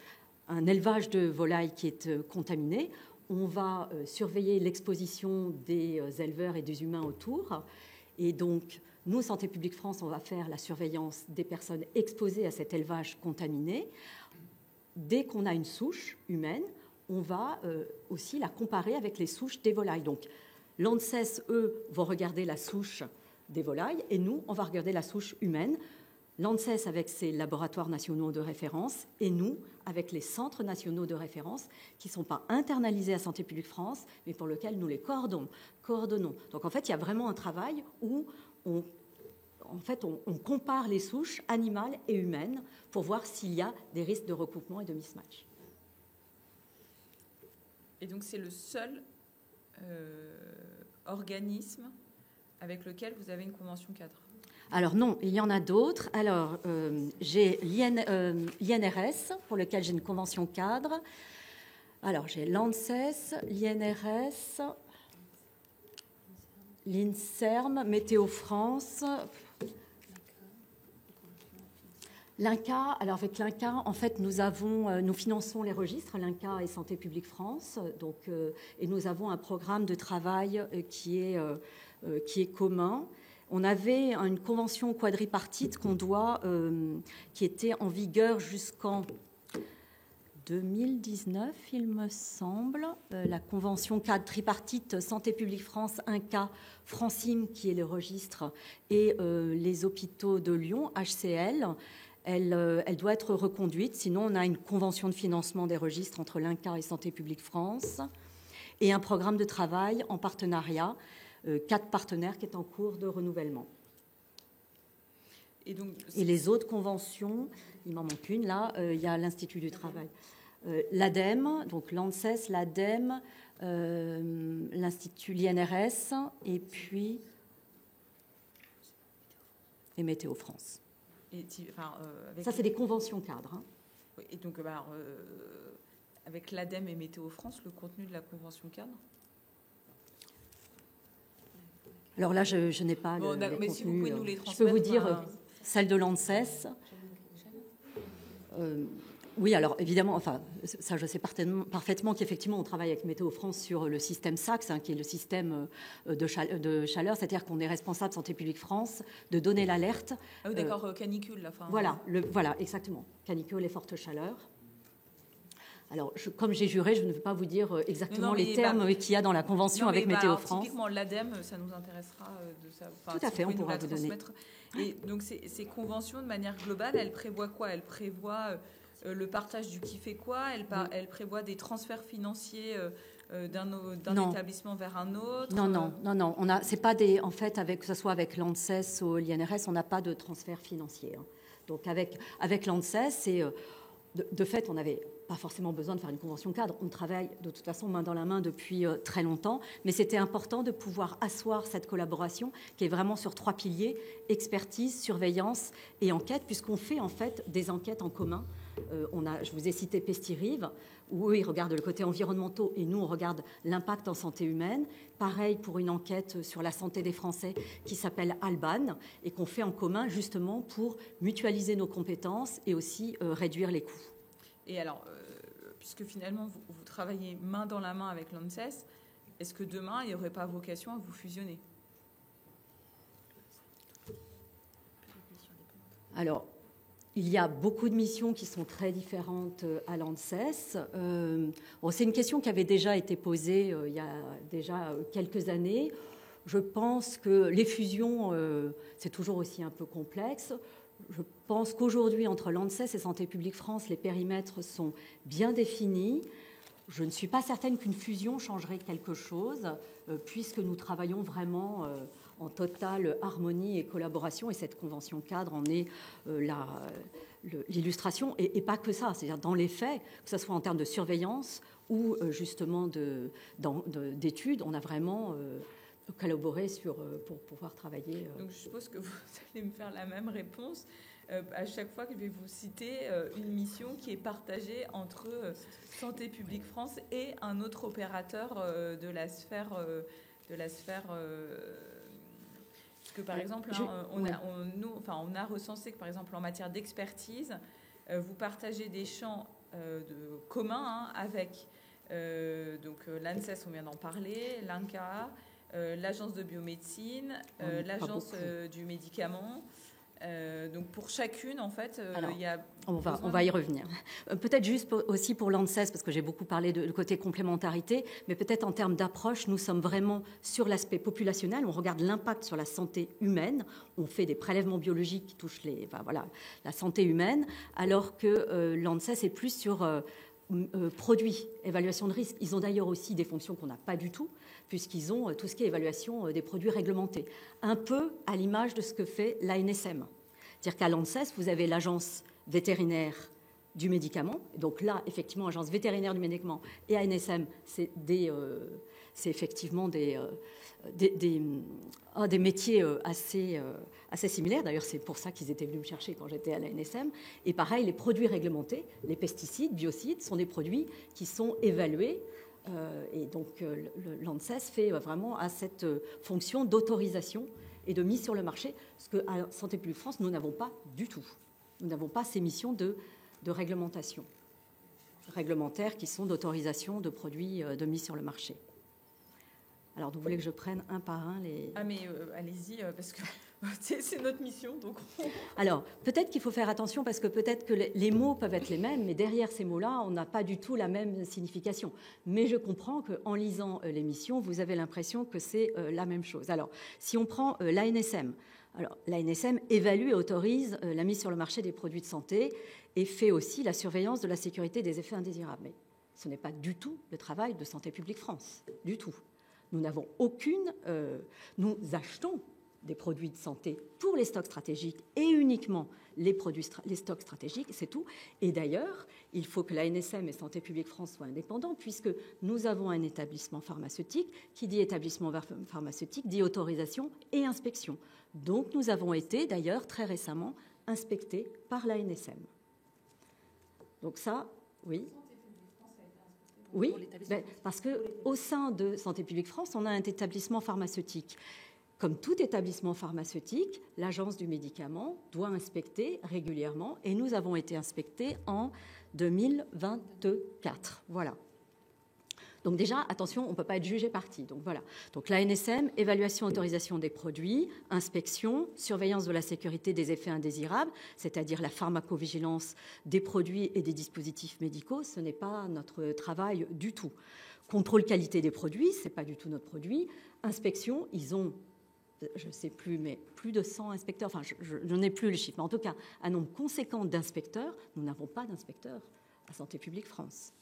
un élevage de volailles qui est contaminé, on va surveiller l'exposition des éleveurs et des humains autour, et donc nous, Santé publique France, on va faire la surveillance des personnes exposées à cet élevage contaminé. Dès qu'on a une souche humaine, on va aussi la comparer avec les souches des volailles. Donc, l'ANSES, eux, vont regarder la souche des volailles et nous, on va regarder la souche humaine. L'ANSES avec ses laboratoires nationaux de référence et nous avec les centres nationaux de référence qui ne sont pas internalisés à Santé publique France, mais pour lesquels nous les coordonnons. Donc, en fait, il y a vraiment un travail où on compare les souches animales et humaines pour voir s'il y a des risques de recoupement et de mismatch. Et donc, c'est le seul organisme avec lequel vous avez une convention cadre ? Alors non, il y en a d'autres. Alors, j'ai l'INRS, pour lequel j'ai une convention cadre. Alors, j'ai l'ANSES, l'INRS, l'INSERM, Météo France... L'INCa, alors avec l'INCa, en fait, nous finançons les registres, l'INCa et Santé publique France, donc, et nous avons un programme de travail qui est commun. On avait une convention quadripartite qui était en vigueur jusqu'en 2019, il me semble, la convention cadre tripartite Santé publique France, INCa, Francim, qui est le registre, et les hôpitaux de Lyon, HCL. Elle doit être reconduite, sinon on a une convention de financement des registres entre l'INCa et Santé publique France et un programme de travail en partenariat 4 partenaires qui est en cours de renouvellement. Et, donc, et les autres conventions, il m'en manque une, là, il y a l'Institut du Travail. L'ADEME, donc l'ANSES, l'ADEME, l'Institut, l'INRS, et puis et Météo France. Ça, c'est des conventions cadres. Hein. Et donc, avec l'ADEME et Météo France, le contenu de la convention cadre? Alors là, je n'ai pas le mais contenu. Si vous pouvez nous les transmettre. Je peux vous dire celle de l'ANSES. Oui, alors évidemment, enfin, ça je sais parfaitement qu'effectivement on travaille avec Météo France sur le système SAX, hein, qui est le système de chaleur, c'est-à-dire qu'on est responsable Santé publique France de donner l'alerte. Ah oui, d'accord, canicule, la fin. Voilà, voilà, exactement, canicule et forte chaleur. Alors, comme j'ai juré, je ne veux pas vous dire exactement les termes qu'il y a dans la convention avec Météo France. Typiquement, l'ADEME, ça nous intéressera de ça. Tout à fait, on pourra vous donner. Et donc, ces conventions, de manière globale, elles prévoient quoi? Elles prévoient le partage du qui fait quoi? Elles prévoient des transferts financiers d'un établissement vers un autre? Non. C'est pas en fait, que ce soit avec l'ANSES ou l'INRS, on n'a pas de transfert financier. Hein. Donc, avec l'ANSES, c'est... De fait, on n'avait pas forcément besoin de faire une convention cadre. On travaille de toute façon main dans la main depuis très longtemps. Mais c'était important de pouvoir asseoir cette collaboration qui est vraiment sur 3 piliers, expertise, surveillance et enquête, puisqu'on fait en fait des enquêtes en commun. Je vous ai cité Pestirive, où eux, ils regardent le côté environnemental et nous, on regarde l'impact en santé humaine. Pareil pour une enquête sur la santé des Français qui s'appelle Alban et qu'on fait en commun justement pour mutualiser nos compétences et aussi réduire les coûts. Et alors, puisque finalement, vous travaillez main dans la main avec l'ANSES, est-ce que demain, il n'y aurait pas vocation à vous fusionner? Alors, il y a beaucoup de missions qui sont très différentes à l'ANSES. C'est une question qui avait déjà été posée il y a déjà quelques années. Je pense que les fusions, c'est toujours aussi un peu complexe. Je pense qu'aujourd'hui, entre l'ANSES et Santé publique France, les périmètres sont bien définis. Je ne suis pas certaine qu'une fusion changerait quelque chose, puisque nous travaillons vraiment en totale harmonie et collaboration, et cette convention cadre en est l'illustration, et pas que ça, c'est-à-dire dans les faits, que ce soit en termes de surveillance ou justement d'études, on a vraiment collaboré pour pouvoir travailler. Donc je suppose que vous allez me faire la même réponse à chaque fois que je vais vous citer une mission qui est partagée entre Santé publique France et un autre opérateur de la sphère parce que par exemple, on a recensé que par exemple en matière d'expertise, vous partagez des champs communs avec l'ANSES, on vient d'en parler, l'INCa, l'agence de biomédecine, l'agence du médicament. Donc pour chacune, en fait, il y a... On va y revenir. Peut-être juste aussi pour l'ANSES, parce que j'ai beaucoup parlé de côté complémentarité, mais peut-être en termes d'approche, nous sommes vraiment sur l'aspect populationnel. On regarde l'impact sur la santé humaine. On fait des prélèvements biologiques qui touchent la santé humaine, alors que l'ANSES est plus sur produits, évaluation de risque. Ils ont d'ailleurs aussi des fonctions qu'on n'a pas du tout, puisqu'ils ont tout ce qui est évaluation des produits réglementés. Un peu à l'image de ce que fait l'ANSM. C'est-à-dire qu'à l'ANSES, vous avez l'agence vétérinaire du médicament. Donc là, effectivement, agence vétérinaire du médicament et ANSM, c'est effectivement des métiers assez similaires. D'ailleurs, c'est pour ça qu'ils étaient venus me chercher quand j'étais à l'ANSM. Et pareil, les produits réglementés, les pesticides, biocides, sont des produits qui sont évalués. Et donc, l'ANSES fait vraiment à cette fonction d'autorisation et de mise sur le marché, ce qu'à Santé publique France, nous n'avons pas du tout. Nous n'avons pas ces missions de réglementation réglementaires qui sont d'autorisation de produits de mise sur le marché. Alors, vous voulez que je prenne un par un les... Ah, mais allez-y, parce que c'est notre mission. Donc Alors, peut-être qu'il faut faire attention, parce que peut-être que les mots peuvent être les mêmes, mais derrière ces mots-là, on n'a pas du tout la même signification. Mais je comprends qu'en lisant l'émission, vous avez l'impression que c'est la même chose. Alors, si on prend l'ANSM, alors l'ANSM évalue et autorise la mise sur le marché des produits de santé et fait aussi la surveillance de la sécurité des effets indésirables. Mais ce n'est pas du tout le travail de Santé publique France, du tout. Nous n'avons aucune... nous achetons des produits de santé pour les stocks stratégiques et uniquement les stocks stratégiques, c'est tout. Et d'ailleurs, il faut que l'ANSM et Santé publique France soient indépendants puisque nous avons un établissement pharmaceutique qui dit établissement pharmaceutique, dit autorisation et inspection. Donc nous avons été d'ailleurs très récemment inspectés par l'ANSM. Donc ça, oui. Oui, parce qu'au sein de Santé publique France, on a un établissement pharmaceutique. Comme tout établissement pharmaceutique, l'Agence du médicament doit inspecter régulièrement et nous avons été inspectés en 2024. Voilà. Donc déjà, attention, on ne peut pas être jugé partie. Donc voilà. Donc l'ANSM, évaluation, autorisation des produits, inspection, surveillance de la sécurité des effets indésirables, c'est-à-dire la pharmacovigilance des produits et des dispositifs médicaux, ce n'est pas notre travail du tout. Contrôle qualité des produits, ce n'est pas du tout notre produit. Inspection, ils ont... je ne sais plus, mais plus de 100 inspecteurs, enfin, je n'ai plus le chiffre, mais en tout cas, un nombre conséquent d'inspecteurs. Nous n'avons pas d'inspecteurs à Santé publique France.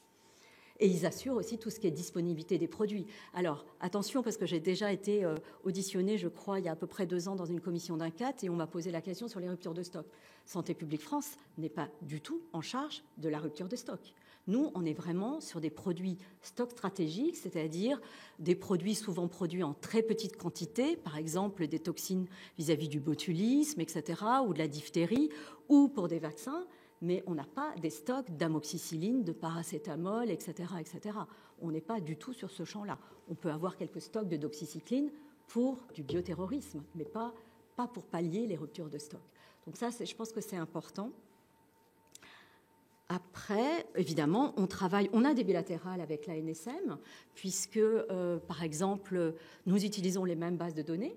Et ils assurent aussi tout ce qui est disponibilité des produits. Alors, attention, parce que j'ai déjà été auditionnée, je crois, il y a à peu près 2 ans dans une commission d'enquête, et on m'a posé la question sur les ruptures de stock. Santé publique France n'est pas du tout en charge de la rupture de stock. Nous, on est vraiment sur des produits stock stratégiques, c'est-à-dire des produits souvent produits en très petite quantité, par exemple des toxines vis-à-vis du botulisme, etc., ou de la diphtérie, ou pour des vaccins, mais on n'a pas des stocks d'amoxicilline, de paracétamol, etc., etc. On n'est pas du tout sur ce champ-là. On peut avoir quelques stocks de doxycycline pour du bioterrorisme, mais pas pour pallier les ruptures de stock. Donc ça, je pense que c'est important. Après, évidemment, on a des bilatérales avec l'ANSM, puisque, par exemple, nous utilisons les mêmes bases de données.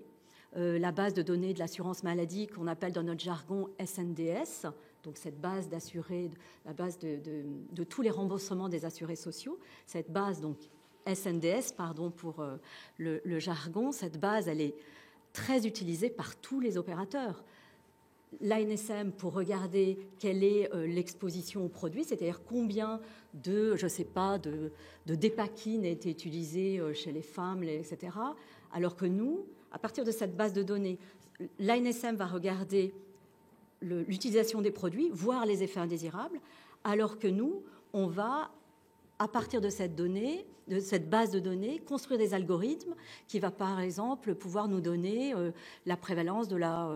La base de données de l'assurance maladie qu'on appelle dans notre jargon SNDS, donc cette base d'assurés, la base de tous les remboursements des assurés sociaux, cette base, donc SNDS, pardon pour le jargon, cette base, elle est très utilisée par tous les opérateurs. L'ANSM pour regarder quelle est l'exposition aux produits, c'est-à-dire combien de, je ne sais pas, de dépakine a été utilisé chez les femmes, etc. Alors que nous, à partir de cette base de données, l'ANSM va regarder l'utilisation des produits, voir les effets indésirables, alors que nous, on va, à partir de cette donnée, de cette base de données, construire des algorithmes qui va, par exemple, pouvoir nous donner la prévalence de la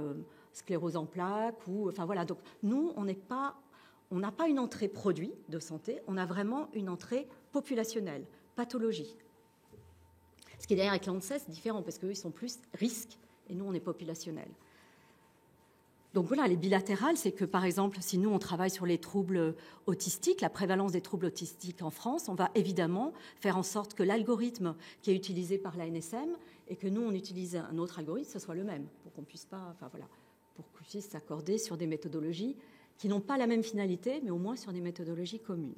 sclérose en plaques. Enfin voilà. Donc nous, on n'a pas une entrée produit de santé, on a vraiment une entrée populationnelle, pathologie. Ce qui est d'ailleurs avec l'ANSES différent, parce qu'eux, ils sont plus risques, et nous, on est populationnel. Donc voilà, les bilatérales, c'est que par exemple, si nous, on travaille sur les troubles autistiques, la prévalence des troubles autistiques en France, on va évidemment faire en sorte que l'algorithme qui est utilisé par l'ANSM et que nous, on utilise un autre algorithme, ce soit le même, pour qu'on puisse pas, enfin voilà, pour qu'on puisse s'accorder sur des méthodologies qui n'ont pas la même finalité, mais au moins sur des méthodologies communes.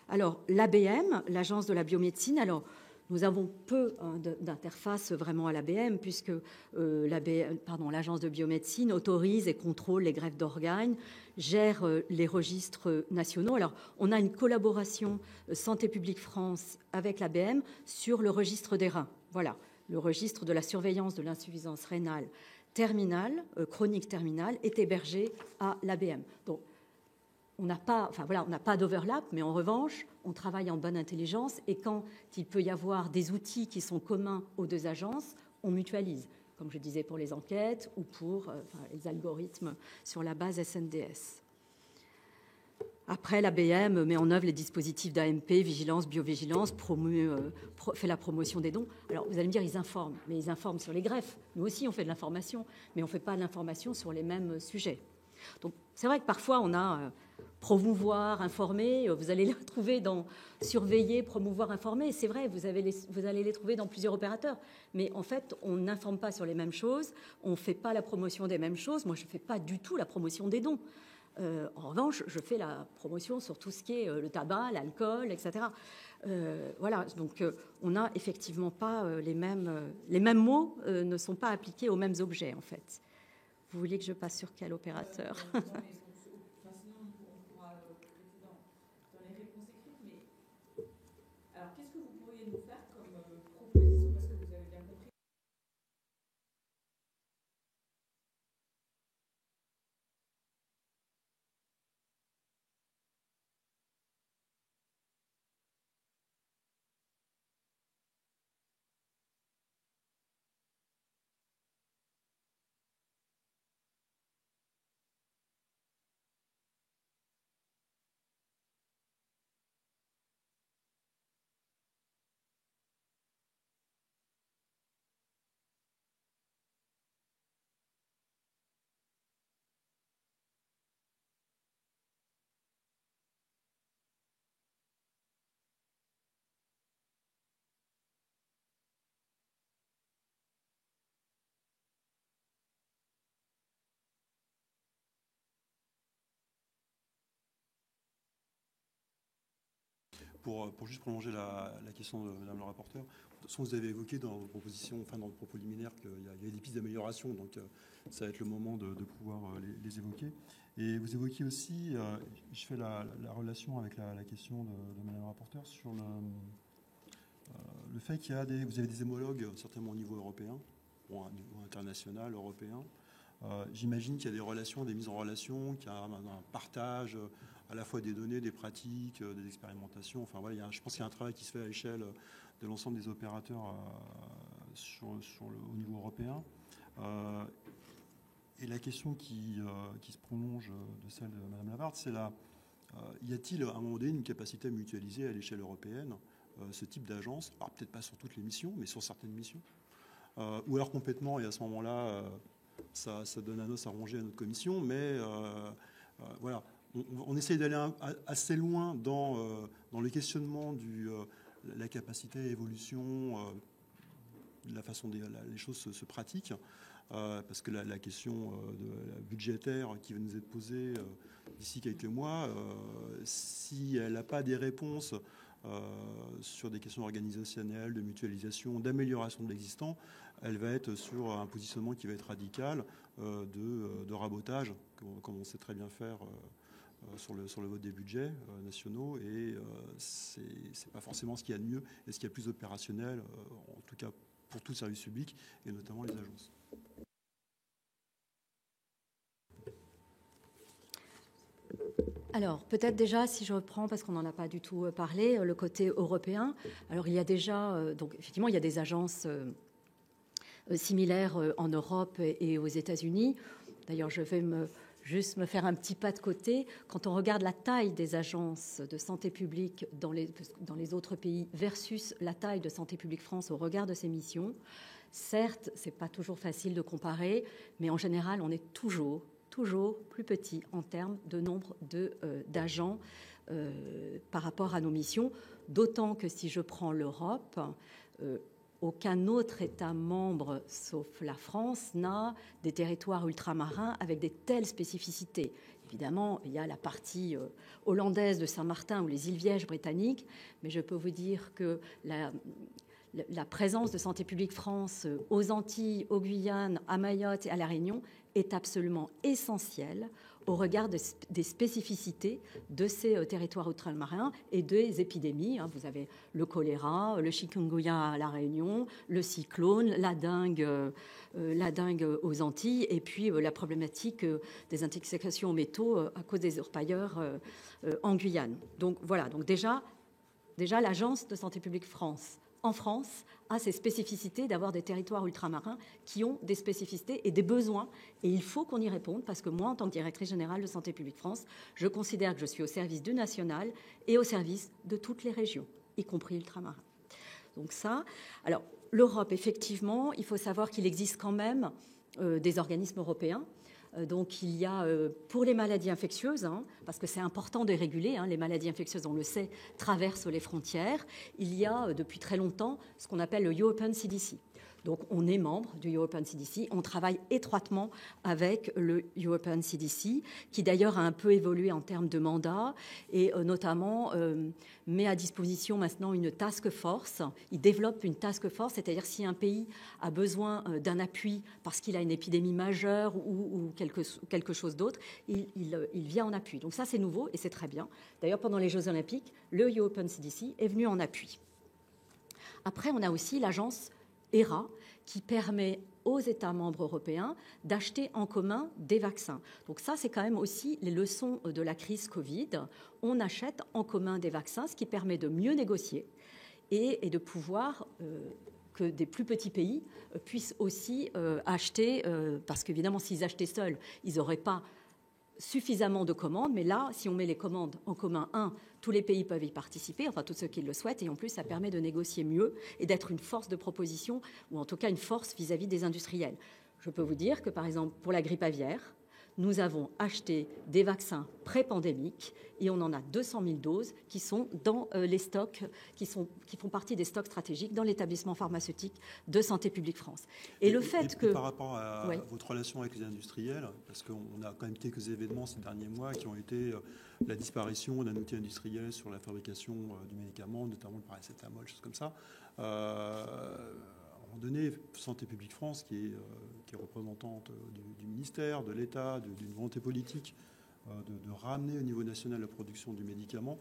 Alors, l'ABM, l'Agence de la biomédecine, alors, nous avons peu d'interface vraiment à l'ABM, puisque l'Agence de biomédecine autorise et contrôle les greffes d'organes, gère les registres nationaux. Alors, on a une collaboration Santé publique France avec l'ABM sur le registre des reins. Voilà, le registre de la surveillance de l'insuffisance rénale terminale, chronique terminale, est hébergé à l'ABM. Donc, on n'a pas d'overlap, mais en revanche, on travaille en bonne intelligence et quand il peut y avoir des outils qui sont communs aux deux agences, on mutualise, comme je disais pour les enquêtes ou pour les algorithmes sur la base SNDS. Après, l'ABM met en œuvre les dispositifs d'AMP, vigilance, biovigilance, fait la promotion des dons. Alors, vous allez me dire, ils informent, mais ils informent sur les greffes. Nous aussi, on fait de l'information, mais on ne fait pas de l'information sur les mêmes sujets. Donc, c'est vrai que parfois, on a promouvoir, informer, vous allez les trouver dans surveiller, promouvoir, informer. C'est vrai, vous allez les trouver dans plusieurs opérateurs. Mais en fait, on n'informe pas sur les mêmes choses, on ne fait pas la promotion des mêmes choses. Moi, je ne fais pas du tout la promotion des dons. En revanche, je fais la promotion sur tout ce qui est le tabac, l'alcool, etc. Voilà, donc on n'a effectivement pas les mêmes mots ne sont pas appliqués aux mêmes objets, en fait. Vous voulez que je passe sur quel opérateur ? Alors, qu'est-ce que vous pourriez nous faire comme proposition pour juste prolonger la question de Madame le rapporteur, de toute façon, vous avez évoqué dans vos propositions, enfin dans vos propos liminaires, qu'il y a des pistes d'amélioration, donc ça va être le moment de pouvoir les évoquer. Et vous évoquiez aussi, je fais la relation avec la question de Madame le rapporteur sur le fait qu'il y a vous avez des homologues certainement au niveau européen, ou au niveau international, européen. J'imagine qu'il y a des relations, des mises en relation, qu'il y a un partage à la fois des données, des pratiques, des expérimentations. Enfin voilà, je pense qu'il y a un travail qui se fait à l'échelle de l'ensemble des opérateurs au niveau européen. Et la question qui se prolonge de celle de Mme Lavarde, c'est y a-t-il à un moment donné une capacité à mutualiser à l'échelle européenne ce type d'agence? Alors peut-être pas sur toutes les missions, mais sur certaines missions. Ou alors complètement, et à ce moment-là, ça donne un os à ronger à notre commission, mais voilà. On essaye d'aller assez loin dans le questionnement de la capacité à évolution, de la façon dont les choses se pratiquent, parce que la question budgétaire qui va nous être posée d'ici quelques mois, si elle n'a pas des réponses sur des questions organisationnelles, de mutualisation, d'amélioration de l'existant, elle va être sur un positionnement qui va être radical de rabotage, comme on sait très bien faire sur le vote des budgets nationaux, et c'est pas forcément ce qu'il y a de mieux et ce qu'il y a de plus opérationnel, en tout cas pour tout le service public et notamment les agences. Alors, peut-être déjà, si je reprends, parce qu'on n'en a pas du tout parlé, le côté européen. Alors, il y a déjà, donc effectivement, il y a des agences similaires en Europe et aux États-Unis. D'ailleurs, je vais juste me faire un petit pas de côté. Quand on regarde la taille des agences de santé publique dans les autres pays versus la taille de Santé publique France au regard de ses missions, certes, ce n'est pas toujours facile de comparer, mais en général, on est toujours plus petit en termes de nombre d'agents par rapport à nos missions, d'autant que si je prends l'Europe, aucun autre État membre, sauf la France, n'a des territoires ultramarins avec des telles spécificités. Évidemment, il y a la partie hollandaise de Saint-Martin ou les îles Vierges britanniques, mais je peux vous dire que la présence de Santé publique France aux Antilles, aux Guyanes, à Mayotte et à La Réunion est absolument essentielle au regard des spécificités de ces territoires ultramarins et des épidémies. Vous avez le choléra, le chikungunya à La Réunion, le cyclone, la dengue aux Antilles, et puis la problématique des intoxications aux métaux à cause des orpailleurs en Guyane. Donc voilà, donc déjà l'Agence de santé publique France en France a ces spécificités d'avoir des territoires ultramarins qui ont des spécificités et des besoins. Et il faut qu'on y réponde parce que moi, en tant que directrice générale de Santé publique France, je considère que je suis au service du national et au service de toutes les régions, y compris ultramarins. Donc ça, alors l'Europe, effectivement, il faut savoir qu'il existe quand même des organismes européens. Donc il y a pour les maladies infectieuses, parce que c'est important de réguler, les maladies infectieuses, on le sait, traversent les frontières, il y a depuis très longtemps ce qu'on appelle le European CDC. Donc on est membre du European CDC, on travaille étroitement avec le European CDC, qui d'ailleurs a un peu évolué en termes de mandat, et notamment met à disposition maintenant une task force. Il développe une task force, c'est-à-dire si un pays a besoin d'un appui parce qu'il a une épidémie majeure ou quelque chose d'autre, il vient en appui. Donc ça c'est nouveau et c'est très bien. D'ailleurs pendant les Jeux Olympiques, le European CDC est venu en appui. Après on a aussi l'agence ERA, qui permet aux États membres européens d'acheter en commun des vaccins. Donc ça, c'est quand même aussi les leçons de la crise Covid. On achète en commun des vaccins, ce qui permet de mieux négocier et de pouvoir que des plus petits pays puissent aussi acheter, parce qu'évidemment, s'ils achetaient seuls, ils n'auraient pas suffisamment de commandes, mais là, si on met les commandes en commun, tous les pays peuvent y participer, enfin tous ceux qui le souhaitent, et en plus, ça permet de négocier mieux et d'être une force de proposition, ou en tout cas une force vis-à-vis des industriels. Je peux vous dire que, par exemple, pour la grippe aviaire, nous avons acheté des vaccins pré-pandémiques et on en a 200 000 doses qui sont dans les stocks, qui font partie des stocks stratégiques dans l'établissement pharmaceutique de Santé publique France. Et le fait que... Par rapport à votre relation avec les industriels, parce qu'on a quand même quelques événements ces derniers mois qui ont été la disparition d'un outil industriel sur la fabrication du médicament, notamment le paracétamol, choses comme ça. À un moment donné, Santé publique France, qui est représentante du ministère, de l'État, d'une volonté politique de ramener au niveau national la production du médicament,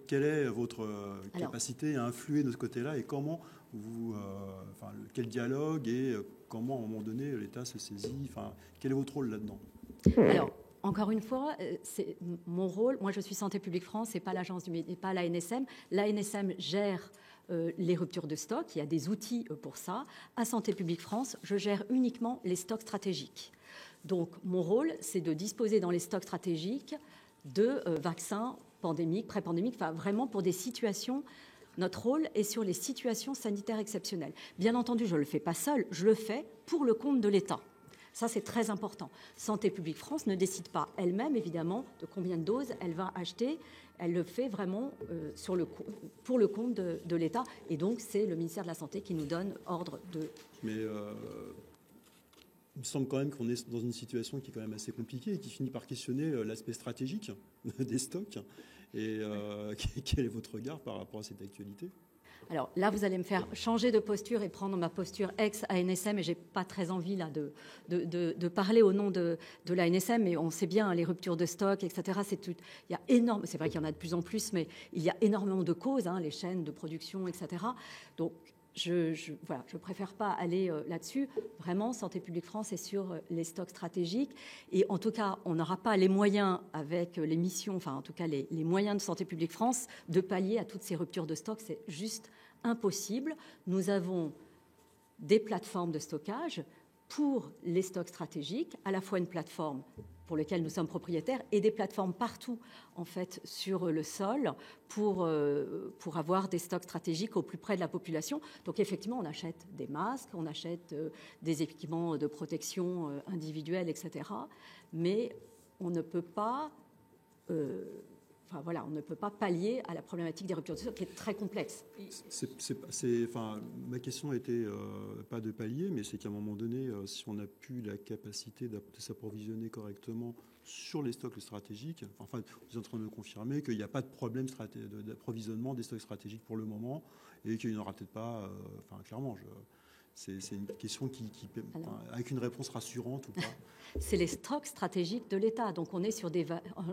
quelle est votre capacité à influer de ce côté-là et comment quel dialogue et comment, à un moment donné, l'État se saisit, quel est votre rôle là-dedans? Alors, encore une fois, c'est mon rôle. Moi, je suis Santé publique France et pas l'agence et pas l'ANSM. L'ANSM gère les ruptures de stock. Il y a des outils pour ça. À Santé publique France, je gère uniquement les stocks stratégiques. Donc, mon rôle, c'est de disposer dans les stocks stratégiques de vaccins pandémiques, pré-pandémiques, vraiment pour des situations. Notre rôle est sur les situations sanitaires exceptionnelles. Bien entendu, je ne le fais pas seul, je le fais pour le compte de l'État. Ça, c'est très important. Santé publique France ne décide pas elle-même, évidemment, de combien de doses elle va acheter. Elle le fait vraiment pour le compte de l'État. Et donc, c'est le ministère de la Santé qui nous donne ordre de... Mais il me semble quand même qu'on est dans une situation qui est quand même assez compliquée et qui finit par questionner l'aspect stratégique des stocks. Et quel est votre regard par rapport à cette actualité ? Alors là, vous allez me faire changer de posture et prendre ma posture ex-ANSM, et je n'ai pas très envie là, de parler au nom de l'ANSM, mais on sait bien, les ruptures de stock, etc., il y a énorme, c'est vrai qu'il y en a de plus en plus, mais il y a énormément de causes, les chaînes de production, etc. Donc, je préfère pas aller là-dessus. Vraiment, Santé publique France est sur les stocks stratégiques. Et en tout cas, on n'aura pas les moyens avec les missions, en tout cas les moyens de Santé publique France de pallier à toutes ces ruptures de stock. C'est juste impossible. Nous avons des plateformes de stockage pour les stocks stratégiques, à la fois une plateforme pour laquelle nous sommes propriétaires et des plateformes partout en fait sur le sol pour avoir des stocks stratégiques au plus près de la population. Donc effectivement, on achète des masques, on achète des équipements de protection individuelle, etc. Mais on ne peut pas... on ne peut pas pallier à la problématique des ruptures de stock qui est très complexe. Ma question n'était pas de pallier, mais c'est qu'à un moment donné, si on n'a plus la capacité de s'approvisionner correctement sur les stocks stratégiques, vous êtes en train de confirmer qu'il n'y a pas de problème d'approvisionnement des stocks stratégiques pour le moment et qu'il n'y en aura peut-être pas, clairement. C'est une question avec une réponse rassurante ou pas? C'est les stocks stratégiques de l'État. Donc, en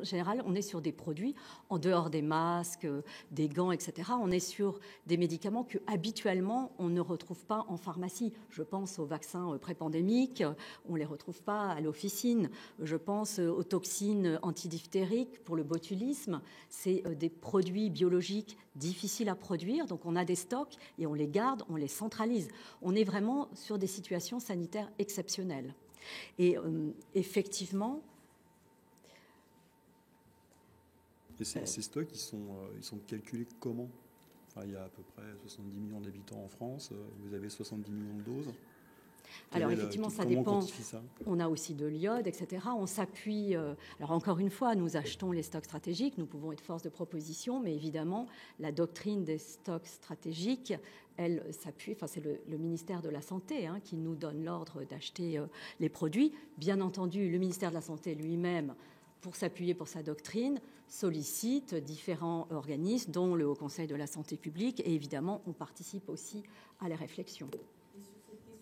général, on est sur des produits, en dehors des masques, des gants, etc. On est sur des médicaments que habituellement, on ne retrouve pas en pharmacie. Je pense aux vaccins pré-pandémiques, on ne les retrouve pas à l'officine. Je pense aux toxines antidiphtériques pour le botulisme. C'est des produits biologiques difficiles à produire. Donc, on a des stocks et on les garde, on les centralise. On est vraiment sur des situations sanitaires exceptionnelles. Et effectivement... Et ces stocks, ils sont calculés comment? Il y a à peu près 70 millions d'habitants en France, vous avez 70 millions de doses. Alors effectivement, ça dépend. On a aussi de l'iode, etc. On s'appuie. Alors encore une fois, nous achetons les stocks stratégiques. Nous pouvons être force de proposition, mais évidemment, la doctrine des stocks stratégiques, elle s'appuie. C'est le ministère de la Santé qui nous donne l'ordre d'acheter les produits. Bien entendu, le ministère de la Santé lui-même, pour s'appuyer pour sa doctrine, sollicite différents organismes, dont le Haut Conseil de la Santé publique. Et évidemment, on participe aussi à la réflexion.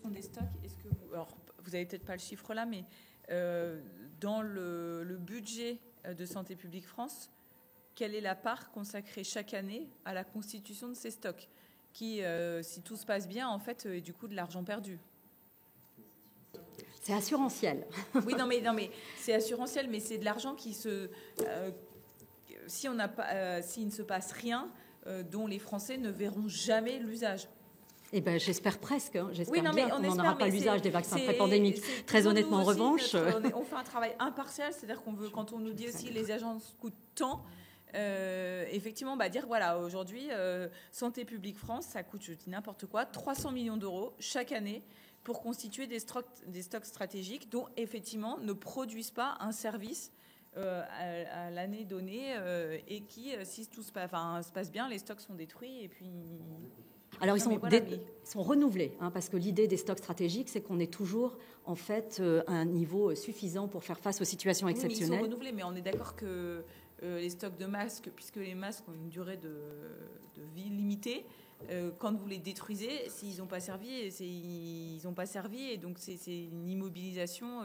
Des stocks, est-ce que vous n'avez peut-être pas le chiffre là, mais dans le budget de Santé publique France, quelle est la part consacrée chaque année à la constitution de ces stocks qui, si tout se passe bien, en fait, est du coup de l'argent perdu? C'est assurantiel. Oui, non, mais c'est assurantiel, mais c'est de l'argent qui s'il ne se passe rien, dont les Français ne verront jamais l'usage. Eh ben, j'espère presque. J'espère oui, bien qu'on n'en aura pas l'usage des vaccins pré-pandémiques. Très honnêtement, en revanche... On fait un travail impartial, c'est-à-dire quand on nous dit aussi les agences coûtent tant, effectivement, dire voilà, aujourd'hui, Santé publique France, ça coûte, je dis n'importe quoi, 300 millions d'euros chaque année pour constituer des stocks stratégiques dont, effectivement, ne produisent pas un service à l'année donnée et qui, si tout se passe bien, les stocks sont détruits et puis... Alors, ils sont renouvelés, parce que l'idée des stocks stratégiques, c'est qu'on ait toujours, en fait, un niveau suffisant pour faire face aux situations exceptionnelles. Oui, ils sont renouvelés, mais on est d'accord que les stocks de masques, puisque les masques ont une durée de vie limitée, quand vous les détruisez, s'ils n'ont pas servi, ils n'ont pas servi, et donc c'est une immobilisation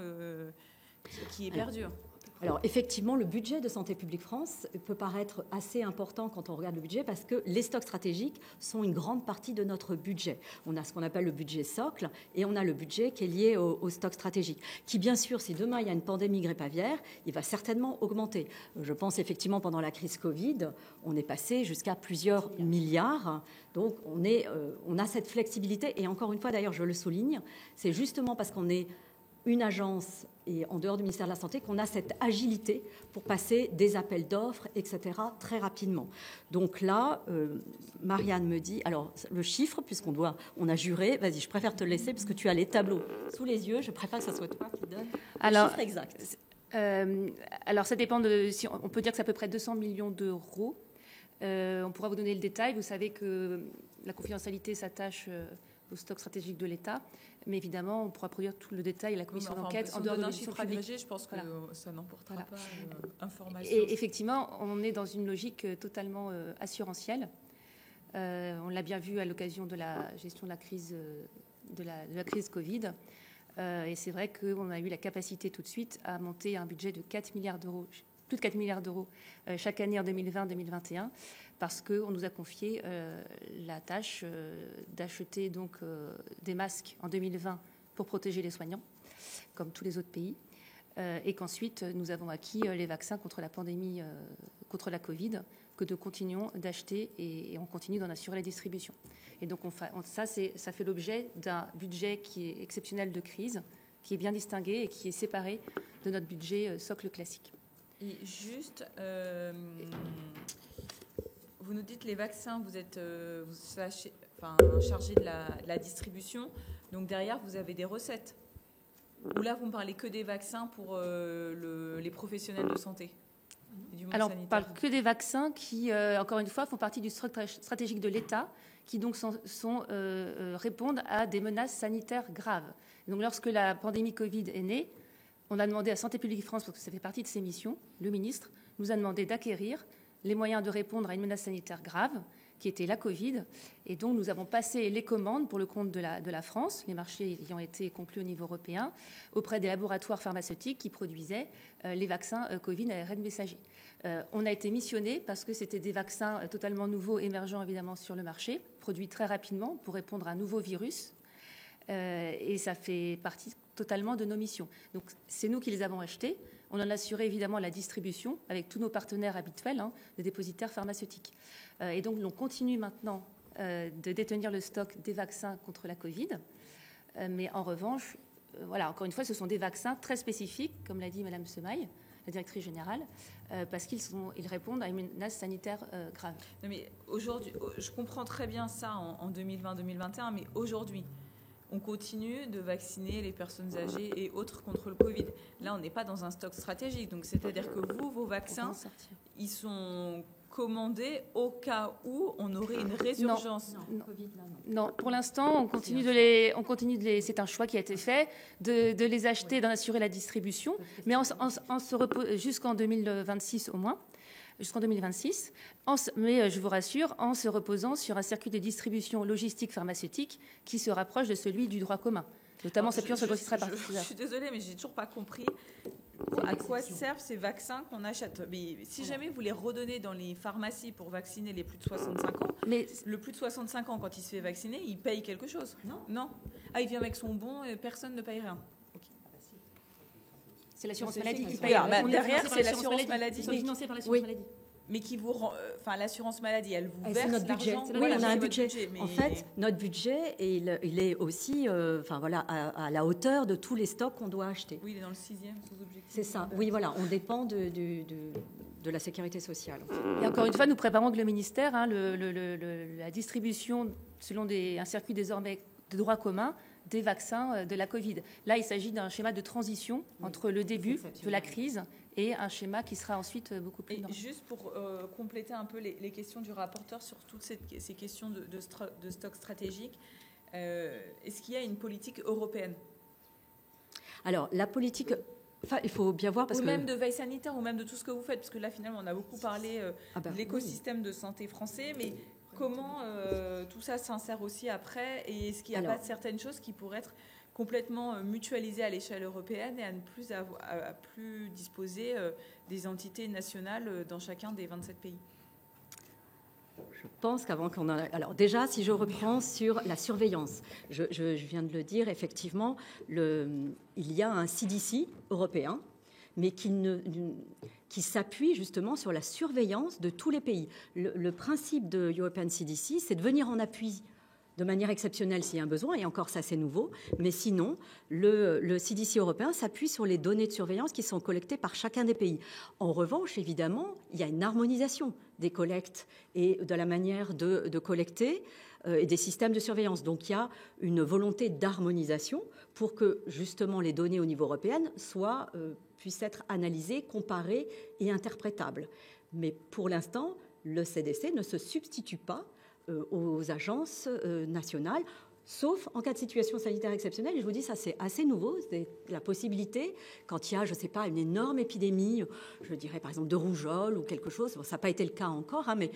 qui est perdue. Alors, effectivement, le budget de Santé publique France peut paraître assez important quand on regarde le budget parce que les stocks stratégiques sont une grande partie de notre budget. On a ce qu'on appelle le budget socle et on a le budget qui est lié aux stocks stratégiques, qui, bien sûr, si demain il y a une pandémie grippe aviaire, il va certainement augmenter. Je pense effectivement, pendant la crise Covid, on est passé jusqu'à plusieurs milliards. Donc, on a cette flexibilité. Et encore une fois, d'ailleurs, je le souligne, c'est justement parce qu'on est une agence et en dehors du ministère de la Santé qu'on a cette agilité pour passer des appels d'offres, etc., très rapidement. Donc là, Marianne me dit, alors le chiffre, on a juré, vas-y, je préfère te laisser parce que tu as les tableaux sous les yeux, je préfère que ce soit toi qui donne le chiffre exact. Alors ça dépend on peut dire que c'est à peu près 200 millions d'euros. On pourra vous donner le détail. Vous savez que la confidentialité s'attache au stock stratégique de l'État. Mais évidemment, on pourra produire tout le détail et la commission d'enquête en dehors de l'audition publique. Je pense que ça n'emportera pas information. Et effectivement, on est dans une logique totalement assurantielle. On l'a bien vu à l'occasion de la gestion de la crise, de la crise Covid. Et c'est vrai qu'on a eu la capacité tout de suite à monter un budget de 4 milliards d'euros, plus de 4 milliards d'euros chaque année en 2020-2021, parce qu'on nous a confié la tâche d'acheter donc des masques en 2020 pour protéger les soignants, comme tous les autres pays, et qu'ensuite nous avons acquis les vaccins contre la pandémie, contre la Covid, que nous continuons d'acheter et on continue d'en assurer la distribution. Et donc ça fait l'objet d'un budget qui est exceptionnel de crise, qui est bien distingué et qui est séparé de notre budget socle classique. Et juste, vous nous dites les vaccins, vous êtes chargé de la distribution, donc derrière vous avez des recettes. Ou là vous ne parlez que des vaccins pour les professionnels de santé. Alors on ne parle que des vaccins qui, encore une fois, font partie du stock stratégique de l'État, qui donc répondent à des menaces sanitaires graves. Donc lorsque la pandémie Covid est née, on a demandé à Santé publique France, parce que ça fait partie de ses missions, le ministre nous a demandé d'acquérir les moyens de répondre à une menace sanitaire grave, qui était la Covid. Et donc, nous avons passé les commandes pour le compte de la France, les marchés ayant été conclus au niveau européen, auprès des laboratoires pharmaceutiques qui produisaient les vaccins Covid à ARN messager. On a été missionné parce que c'était des vaccins totalement nouveaux, émergents évidemment sur le marché, produits très rapidement pour répondre à un nouveau virus. Et ça fait partie totalement de nos missions. Donc, c'est nous qui les avons achetés. On en a assuré évidemment la distribution avec tous nos partenaires habituels, des dépositaires pharmaceutiques. Et donc, on continue maintenant de détenir le stock des vaccins contre la Covid. Mais en revanche, encore une fois, ce sont des vaccins très spécifiques, comme l'a dit Mme Semaille, la directrice générale, parce qu'ils répondent à une menace sanitaire grave. Non, mais aujourd'hui, je comprends très bien ça en 2020-2021, mais aujourd'hui, on continue de vacciner les personnes âgées et autres contre le Covid. Là, on n'est pas dans un stock stratégique. Donc, c'est-à-dire que vos vaccins, ils sont commandés au cas où on aurait une résurgence. Non, pour l'instant, on continue de les. C'est un choix qui a été fait de les acheter, d'en assurer la distribution, mais jusqu'en 2026 au moins. Jusqu'en 2026, mais je vous rassure, en se reposant sur un circuit de distribution logistique pharmaceutique qui se rapproche de celui du droit commun, notamment s'appuyant sur le grossiste répartiteur. Je suis désolée, mais j'ai toujours pas compris à quoi servent ces vaccins qu'on achète. Mais si jamais vous les redonnez dans les pharmacies pour vacciner les plus de 65 ans, mais le plus de 65 ans, quand il se fait vacciner, il paye quelque chose. Non. Ah, il vient avec son bon et personne ne paye rien. C'est l'assurance maladie qui paye. Derrière, c'est l'assurance maladie. Ils sont financés par l'assurance maladie. Mais qui vous rend, l'assurance maladie, elle vous verse notre budget. l'argent. Oui, on a un budget. Mais... En fait, notre budget, il est aussi, à la hauteur de tous les stocks qu'on doit acheter. Oui, il est dans le 6e sous-objectif. C'est ça. Oui, voilà, on dépend de la sécurité sociale. Et encore une fois, nous préparons avec le ministère la distribution selon un circuit désormais de droit commun des vaccins de la Covid. Là, il s'agit d'un schéma de transition entre le début de la crise et un schéma qui sera ensuite beaucoup plus normal. Juste pour compléter un peu les questions du rapporteur sur toutes ces questions de stock stratégique, est-ce qu'il y a une politique européenne ? Alors, la politique... Enfin, il faut bien voir parce que... même de veille sanitaire, ou même de tout ce que vous faites, parce que là, finalement, on a beaucoup parlé de l'écosystème de santé français, mais comment tout ça s'insère aussi après, et est-ce qu'il n'y a pas certaines choses qui pourraient être complètement mutualisées à l'échelle européenne et à ne plus, à plus disposer des entités nationales dans chacun des 27 pays ? Je pense qu'avant qu'on en... Alors déjà, si je reprends sur la surveillance, je viens de le dire, effectivement, il y a un CDC européen, mais qui s'appuie justement sur la surveillance de tous les pays. Le principe de European CDC, c'est de venir en appui de manière exceptionnelle s'il y a un besoin, et encore ça c'est nouveau, mais sinon le CDC européen s'appuie sur les données de surveillance qui sont collectées par chacun des pays. En revanche, évidemment, il y a une harmonisation des collectes et de la manière de collecter et des systèmes de surveillance. Donc il y a une volonté d'harmonisation pour que justement les données au niveau européen puissent être analysées, comparées et interprétables. Mais pour l'instant, le CDC ne se substitue pas aux agences nationales, sauf en cas de situation sanitaire exceptionnelle. Et je vous dis, ça c'est assez nouveau, c'est la possibilité, quand il y a, je ne sais pas, une énorme épidémie, je dirais par exemple de rougeole ou quelque chose, bon, ça n'a pas été le cas encore, hein, mais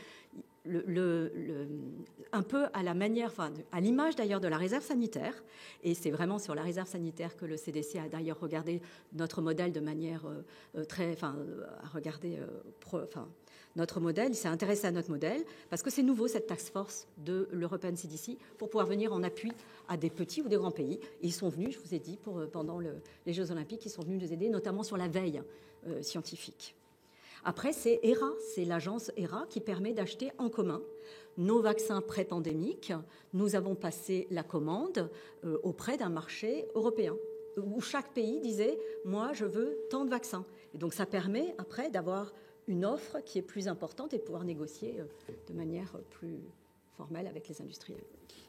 un peu à la manière, enfin, à l'image d'ailleurs de la réserve sanitaire, et c'est vraiment sur la réserve sanitaire que le CDC a d'ailleurs regardé notre modèle de manière à regarder, notre modèle, il s'est intéressé à notre modèle, parce que c'est nouveau cette task force de l'European CDC pour pouvoir venir en appui à des petits ou des grands pays. Et ils sont venus, je vous ai dit, pendant les Jeux Olympiques, ils sont venus nous aider, notamment sur la veille scientifique. Après, c'est HERA, c'est l'agence HERA qui permet d'acheter en commun nos vaccins pré-pandémiques. Nous avons passé la commande auprès d'un marché européen, où chaque pays disait « moi, je veux tant de vaccins ». Et donc, ça permet après d'avoir une offre qui est plus importante et de pouvoir négocier de manière plus formelle avec les industriels.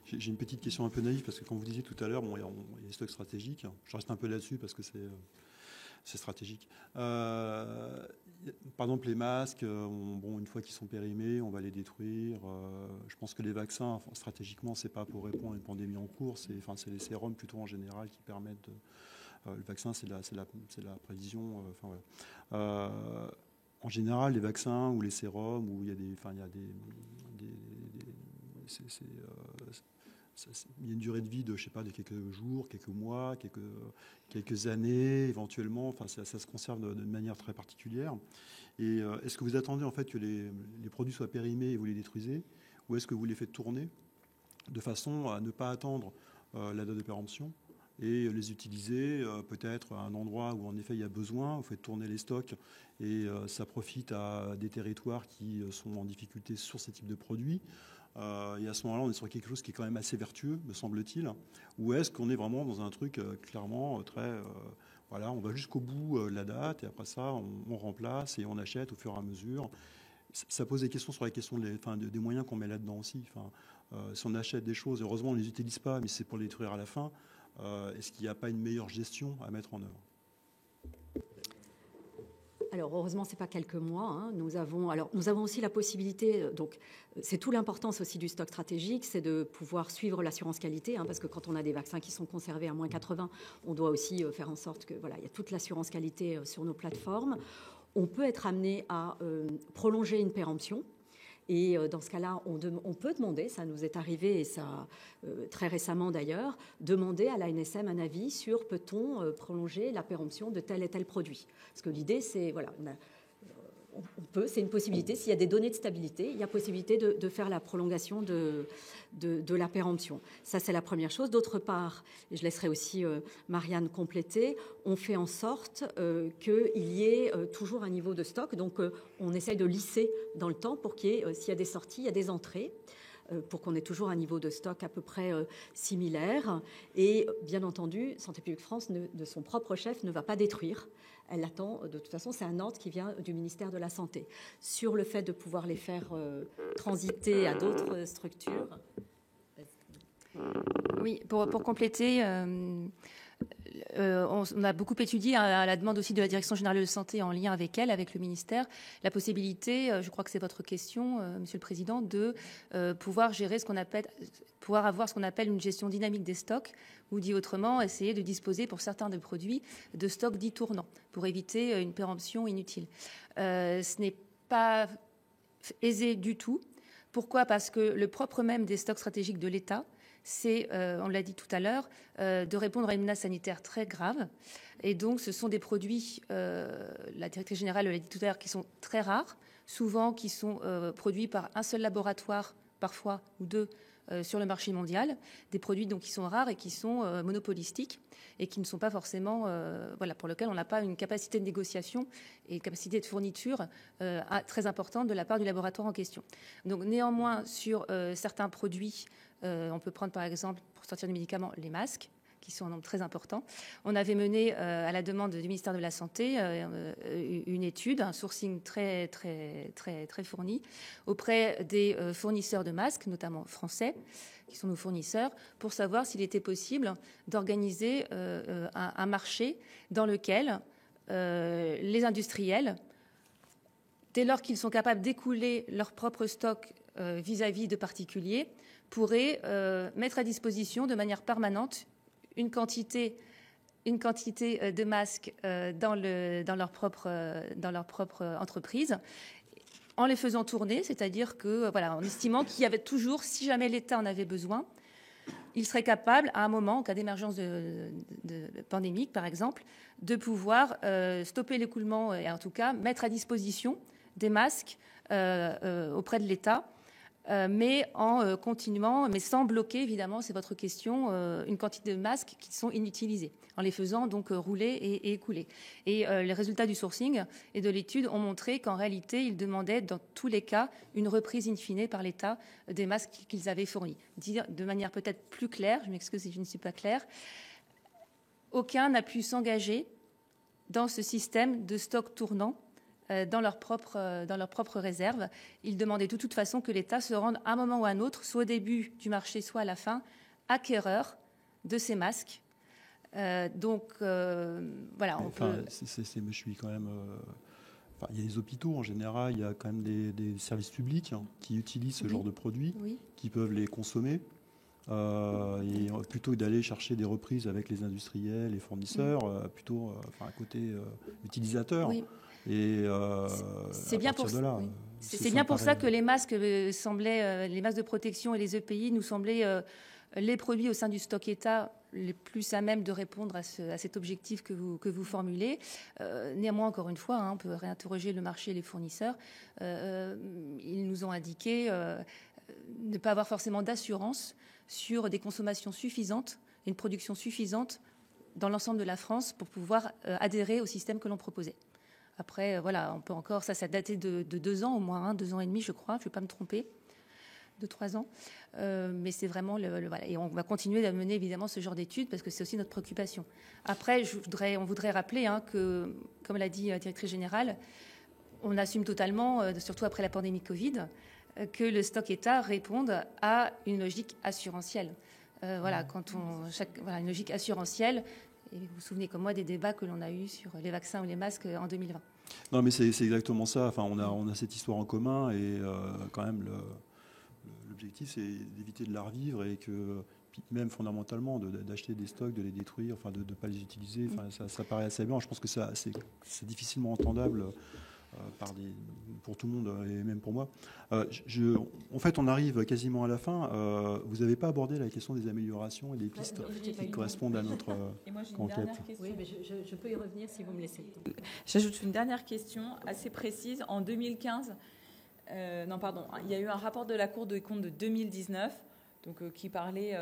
J'ai une petite question un peu naïve, parce que quand vous disiez tout à l'heure, il y a des stocks stratégiques. Je reste un peu là-dessus parce que c'est stratégique. Par exemple, les masques, une fois qu'ils sont périmés, on va les détruire. Je pense que les vaccins, stratégiquement, c'est pas pour répondre à une pandémie en cours, c'est les sérums plutôt en général qui permettent le vaccin, c'est la prévision. En général, les vaccins ou les sérums, où il y a une durée de vie de, je sais pas, de quelques jours, quelques mois, quelques années, éventuellement. Enfin, ça se conserve de manière très particulière. Et est-ce que vous attendez en fait que les produits soient périmés et vous les détruisez, ou est-ce que vous les faites tourner de façon à ne pas attendre la date de péremption et les utiliser peut-être à un endroit où en effet il y a besoin, vous faites tourner les stocks et ça profite à des territoires qui sont en difficulté sur ces types de produits. Et à ce moment-là, on est sur quelque chose qui est quand même assez vertueux, me semble-t-il. Ou est-ce qu'on est vraiment dans un truc clairement très... on va jusqu'au bout de la date et après ça, on remplace et on achète au fur et à mesure. Ça pose des questions sur la question des moyens qu'on met là-dedans aussi. Si on achète des choses, heureusement on ne les utilise pas, mais c'est pour les détruire à la fin. Est-ce qu'il n'y a pas une meilleure gestion à mettre en œuvre ? Alors, heureusement, ce n'est pas quelques mois. Hein. Nous avons aussi la possibilité, donc c'est tout l'importance aussi du stock stratégique, c'est de pouvoir suivre l'assurance qualité, hein, parce que quand on a des vaccins qui sont conservés à moins 80, on doit aussi faire en sorte que, il y a toute l'assurance qualité sur nos plateformes. On peut être amené à prolonger une péremption. Et dans ce cas-là, on peut demander, ça nous est arrivé, et ça très récemment d'ailleurs, demander à l'ANSM un avis sur peut-on prolonger la péremption de tel et tel produit. Parce que l'idée, c'est, c'est une possibilité. S'il y a des données de stabilité, il y a possibilité de faire la prolongation de la péremption. Ça, c'est la première chose. D'autre part, et je laisserai aussi Marianne compléter, on fait en sorte qu'il y ait toujours un niveau de stock. Donc, on essaye de lisser dans le temps pour qu'il y ait, s'il y a des sorties, il y a des entrées, pour qu'on ait toujours un niveau de stock à peu près similaire. Et bien entendu, Santé publique France, de son propre chef, ne va pas détruire. Elle attend, de toute façon, c'est un ordre qui vient du ministère de la Santé. Sur le fait de pouvoir les faire transiter à d'autres structures. Oui, pour compléter, on a beaucoup étudié, à la demande aussi de la Direction générale de santé, en lien avec elle, avec le ministère, la possibilité, je crois que c'est votre question, Monsieur le Président, de pouvoir avoir ce qu'on appelle une gestion dynamique des stocks, ou dit autrement, essayer de disposer pour certains de produits de stocks dits tournants, pour éviter une péremption inutile. Ce n'est pas aisé du tout. Pourquoi ? Parce que le propre même des stocks stratégiques de l'État, c'est, on l'a dit tout à l'heure, de répondre à une menace sanitaire très grave. Et donc, ce sont des produits, la directrice générale l'a dit tout à l'heure, qui sont très rares, souvent qui sont produits par un seul laboratoire, parfois, ou deux, sur le marché mondial. Des produits donc, qui sont rares et qui sont monopolistiques et qui ne sont pas forcément, pour lesquels on n'a pas une capacité de négociation et une capacité de fourniture très importante de la part du laboratoire en question. Donc, néanmoins, sur certains produits, on peut prendre par exemple, pour sortir des médicaments, les masques, qui sont en nombre très important. On avait mené, à la demande du ministère de la Santé, une étude, un sourcing très, très, très, très fourni auprès des fournisseurs de masques, notamment français, qui sont nos fournisseurs, pour savoir s'il était possible d'organiser un marché dans lequel les industriels, dès lors qu'ils sont capables d'écouler leur propre stock vis-à-vis de particuliers, pourraient mettre à disposition de manière permanente une quantité de masques dans leur propre entreprise, en les faisant tourner, c'est-à-dire que, en estimant qu'il y avait toujours, si jamais l'État en avait besoin, il serait capable, à un moment, en cas d'émergence de pandémique, par exemple, de pouvoir stopper l'écoulement et en tout cas mettre à disposition des masques auprès de l'État, mais en continuant, mais sans bloquer, évidemment, c'est votre question, une quantité de masques qui sont inutilisés, en les faisant donc rouler et écouler. Et les résultats du sourcing et de l'étude ont montré qu'en réalité, ils demandaient dans tous les cas une reprise in fine par l'État des masques qu'ils avaient fournis. Dire de manière peut-être plus claire, je m'excuse si je ne suis pas claire, aucun n'a pu s'engager dans ce système de stock tournant dans leur propre réserve. Ils demandaient de toute façon que l'État se rende à un moment ou à un autre, soit au début du marché, soit à la fin, acquéreur de ces masques. On peut... je suis quand même... il y a des hôpitaux en général, il y a quand même des services publics qui utilisent ce genre de produits, qui peuvent les consommer. Et plutôt que d'aller chercher des reprises avec les industriels, les fournisseurs, plutôt à côté utilisateur. Oui. Et c'est bien pour ça. Oui. C'est bien pour ça que les masques semblaient, les masques de protection et les EPI nous semblaient les produits au sein du stock État les plus à même de répondre à cet objectif que vous formulez. Néanmoins, encore une fois, on peut réinterroger le marché et les fournisseurs. Ils nous ont indiqué ne pas avoir forcément d'assurance sur des consommations suffisantes et une production suffisante dans l'ensemble de la France pour pouvoir adhérer au système que l'on proposait. Après, on peut encore, ça datait de 2 ans au moins, 2 ans et demi, je crois, je ne vais pas me tromper, 2-3 ans. Mais c'est vraiment et on va continuer à mener évidemment ce genre d'études parce que c'est aussi notre préoccupation. Après, on voudrait rappeler que, comme l'a dit la directrice générale, on assume totalement, surtout après la pandémie Covid, que le stock État réponde à une logique assurantielle. Une logique assurantielle. Et vous vous souvenez comme moi des débats que l'on a eus sur les vaccins ou les masques en 2020. Non, mais c'est exactement ça. Enfin, on a cette histoire en commun et quand même l'objectif c'est d'éviter de la revivre et que même fondamentalement d'acheter des stocks, de les détruire, enfin de ne pas les utiliser. Enfin, ça paraît assez aberrant. Je pense que c'est difficilement entendable. Pour tout le monde et même pour moi. En fait, on arrive quasiment à la fin. Vous n'avez pas abordé la question des améliorations et des pistes qui correspondent à notre enquête. Oui, mais je peux y revenir si vous me laissez le temps. J'ajoute une dernière question assez précise. En 2015, il y a eu un rapport de la Cour des comptes de 2019 qui parlait...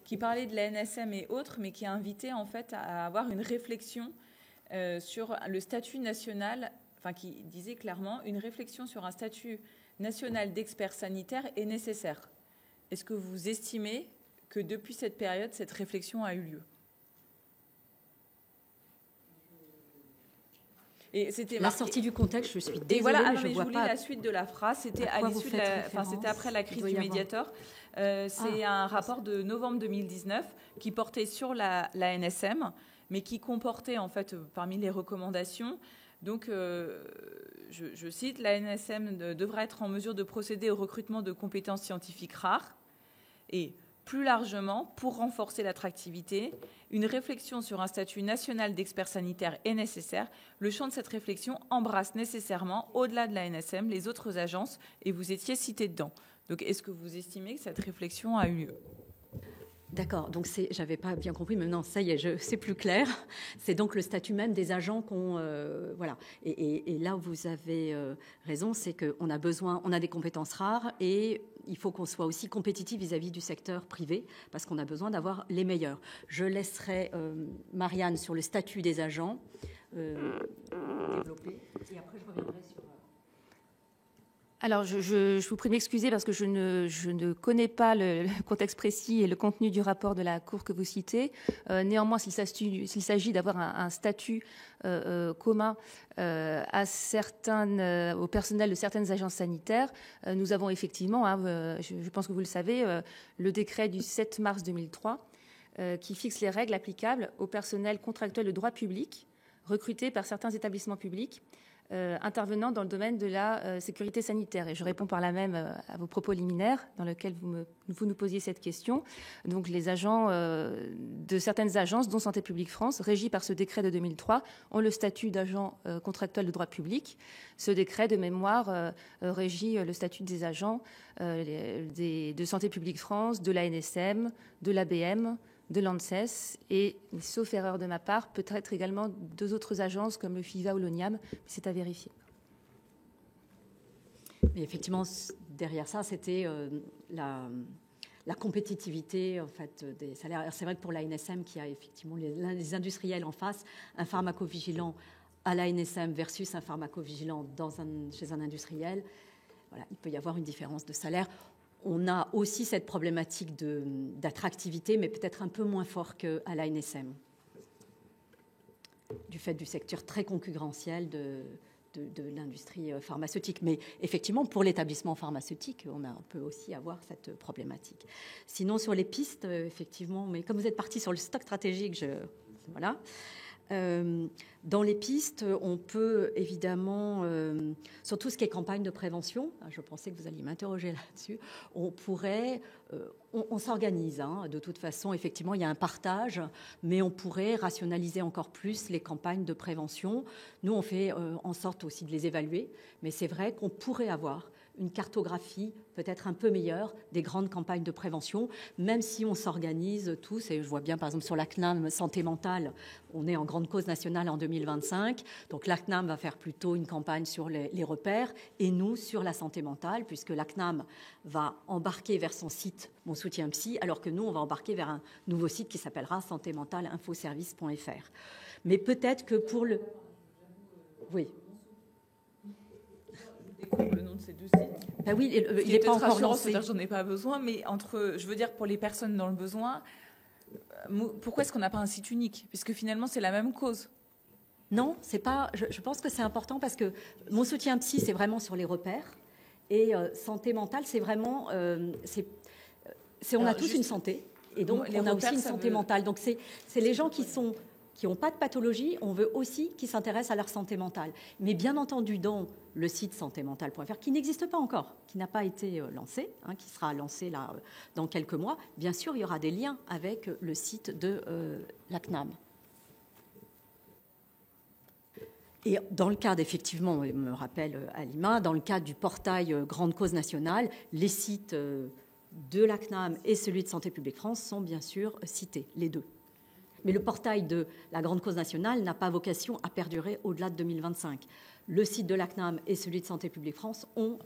qui parlait de la NSM et autres, mais qui a invité en fait à avoir une réflexion sur le statut national, qui disait clairement une réflexion sur un statut national d'expert sanitaire est nécessaire. Est-ce que vous estimez que depuis cette période, cette réflexion a eu lieu ? Et c'était la sortie du contexte, je suis désolée, et voilà, mais je vois pas. La suite de la phrase, c'était à l'issue c'était après la crise du Mediator. C'est un rapport de novembre 2019 qui portait sur la NSM, mais qui comportait en fait parmi les recommandations. Donc, je cite, la NSM devra être en mesure de procéder au recrutement de compétences scientifiques rares et plus largement, pour renforcer l'attractivité, une réflexion sur un statut national d'expert sanitaire est nécessaire. Le champ de cette réflexion embrasse nécessairement, au-delà de la NSM, les autres agences, et vous étiez cité dedans. Donc, est-ce que vous estimez que cette réflexion a eu lieu ? D'accord, donc j'avais pas bien compris, mais non, ça y est, c'est plus clair. C'est donc le statut même des agents qu'on... voilà. Et là où vous avez raison, c'est qu'on a besoin, on a des compétences rares et il faut qu'on soit aussi compétitif vis-à-vis du secteur privé parce qu'on a besoin d'avoir les meilleurs. Je laisserai Marianne sur le statut des agents développer et après je reviendrai sur... Alors, je vous prie de m'excuser parce que je ne connais pas le contexte précis et le contenu du rapport de la Cour que vous citez. Néanmoins, s'il s'agit d'avoir un statut commun au personnel de certaines agences sanitaires, nous avons effectivement, je pense que vous le savez, le décret du 7 mars 2003 qui fixe les règles applicables au personnel contractuel de droit public recruté par certains établissements publics intervenant dans le domaine de la sécurité sanitaire. Et je réponds par là même à vos propos liminaires dans lesquels vous nous posiez cette question. Donc les agents de certaines agences, dont Santé publique France, régies par ce décret de 2003, ont le statut d'agent contractuel de droit public. Ce décret de mémoire régit le statut des agents de Santé publique France, de l'ANSM, de l'ABM, de l'ANSES et, sauf erreur de ma part, peut-être également 2 autres agences comme le FIVA ou l'ONIAM, mais c'est à vérifier. Mais effectivement, derrière ça, c'était la compétitivité en fait, des salaires. Alors, c'est vrai que pour l'ANSM, qui a effectivement les industriels en face, un pharmacovigilant à l'ANSM versus un pharmacovigilant chez un industriel, voilà, il peut y avoir une différence de salaire. On a aussi cette problématique d'attractivité, mais peut-être un peu moins fort qu'à l'ANSM, du fait du secteur très concurrentiel de l'industrie pharmaceutique. Mais effectivement, pour l'établissement pharmaceutique, on peut aussi avoir cette problématique. Sinon, sur les pistes, effectivement, mais comme vous êtes parti sur le stock stratégique, voilà. Dans les pistes, on peut évidemment, sur tout ce qui est campagne de prévention, je pensais que vous alliez m'interroger là-dessus, on pourrait, on s'organise, de toute façon, effectivement, il y a un partage, mais on pourrait rationaliser encore plus les campagnes de prévention. Nous, on fait en sorte aussi de les évaluer, mais c'est vrai qu'on pourrait avoir une cartographie peut-être un peu meilleure des grandes campagnes de prévention, même si on s'organise tous, et je vois bien par exemple sur la CNAM santé mentale, on est en grande cause nationale en 2025, donc la CNAM va faire plutôt une campagne sur les repères, et nous sur la santé mentale, puisque la CNAM va embarquer vers son site Mon soutien psy, alors que nous on va embarquer vers un nouveau site qui s'appellera santémentale-infoservice.fr. Mais peut-être que pour le... Oui. Le nom de ces 2 sites. Ben oui, il n'est pas encore lancé. J'en ai pas besoin, mais je veux dire, pour les personnes dans le besoin, pourquoi est-ce qu'on n'a pas un site unique ? Puisque finalement, c'est la même cause. Non, c'est pas. Je pense que c'est important parce que Mon soutien psy, c'est vraiment sur les repères, et santé mentale, c'est vraiment, on a tous une santé, et donc on a aussi une santé mentale. Donc c'est les gens qui n'ont pas de pathologie, on veut aussi qu'ils s'intéressent à leur santé mentale. Mais bien entendu, dans le site santémentale.fr, qui n'existe pas encore, qui n'a pas été lancé, qui sera lancé là dans quelques mois, bien sûr, il y aura des liens avec le site de la CNAM. Et dans le cadre, effectivement, je me rappelle Alima, dans le cadre du portail Grande Cause Nationale, les sites de la CNAM et celui de Santé publique France sont bien sûr cités, les 2. Mais le portail de la Grande Cause Nationale n'a pas vocation à perdurer au-delà de 2025. Le site de la CNAM et celui de Santé publique France ont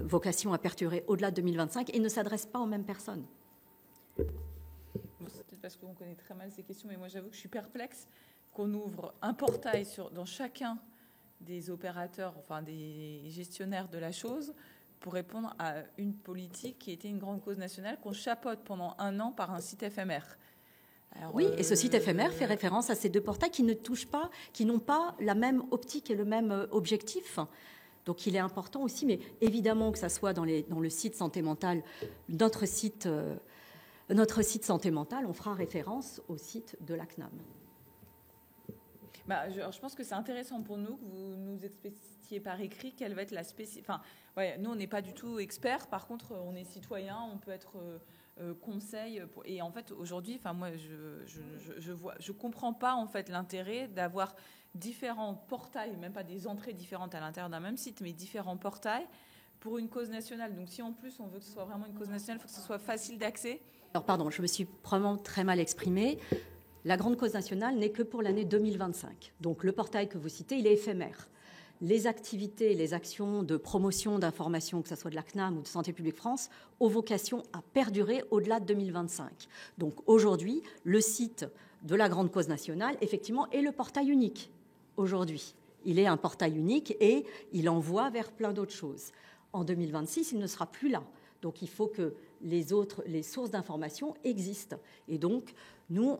vocation à perdurer au-delà de 2025 et ne s'adressent pas aux mêmes personnes. C'est peut-être parce qu'on connaît très mal ces questions, mais moi j'avoue que je suis perplexe qu'on ouvre un portail dans chacun des opérateurs, enfin des gestionnaires de la chose, pour répondre à une politique qui était une grande cause nationale qu'on chapeaute pendant 1 an par un site éphémère. Oui, et ce site éphémère fait référence à ces 2 portails qui ne touchent pas, qui n'ont pas la même optique et le même objectif. Donc il est important aussi, mais évidemment que ça soit dans le site santé mentale, notre site santé mentale, on fera référence au site de la CNAM. Je pense que c'est intéressant pour nous que vous nous explicitiez par écrit quelle va être la spécificité. Enfin, nous, on n'est pas du tout experts. Par contre, on est citoyen, on peut être conseil. Et en fait, aujourd'hui, moi, je comprends pas en fait l'intérêt d'avoir différents portails, même pas des entrées différentes à l'intérieur d'un même site, mais différents portails pour une cause nationale. Donc, si en plus on veut que ce soit vraiment une cause nationale, il faut que ce soit facile d'accès. Alors, pardon, je me suis vraiment très mal exprimée. La grande cause nationale n'est que pour l'année 2025. Donc le portail que vous citez, il est éphémère. Les activités, les actions de promotion d'information, que ce soit de la CNAM ou de Santé publique France, ont vocation à perdurer au-delà de 2025. Donc aujourd'hui, le site de la grande cause nationale, effectivement, est le portail unique. Aujourd'hui, il est un portail unique et il envoie vers plein d'autres choses. En 2026, il ne sera plus là. Donc il faut que les sources d'information existent. Et donc, nous,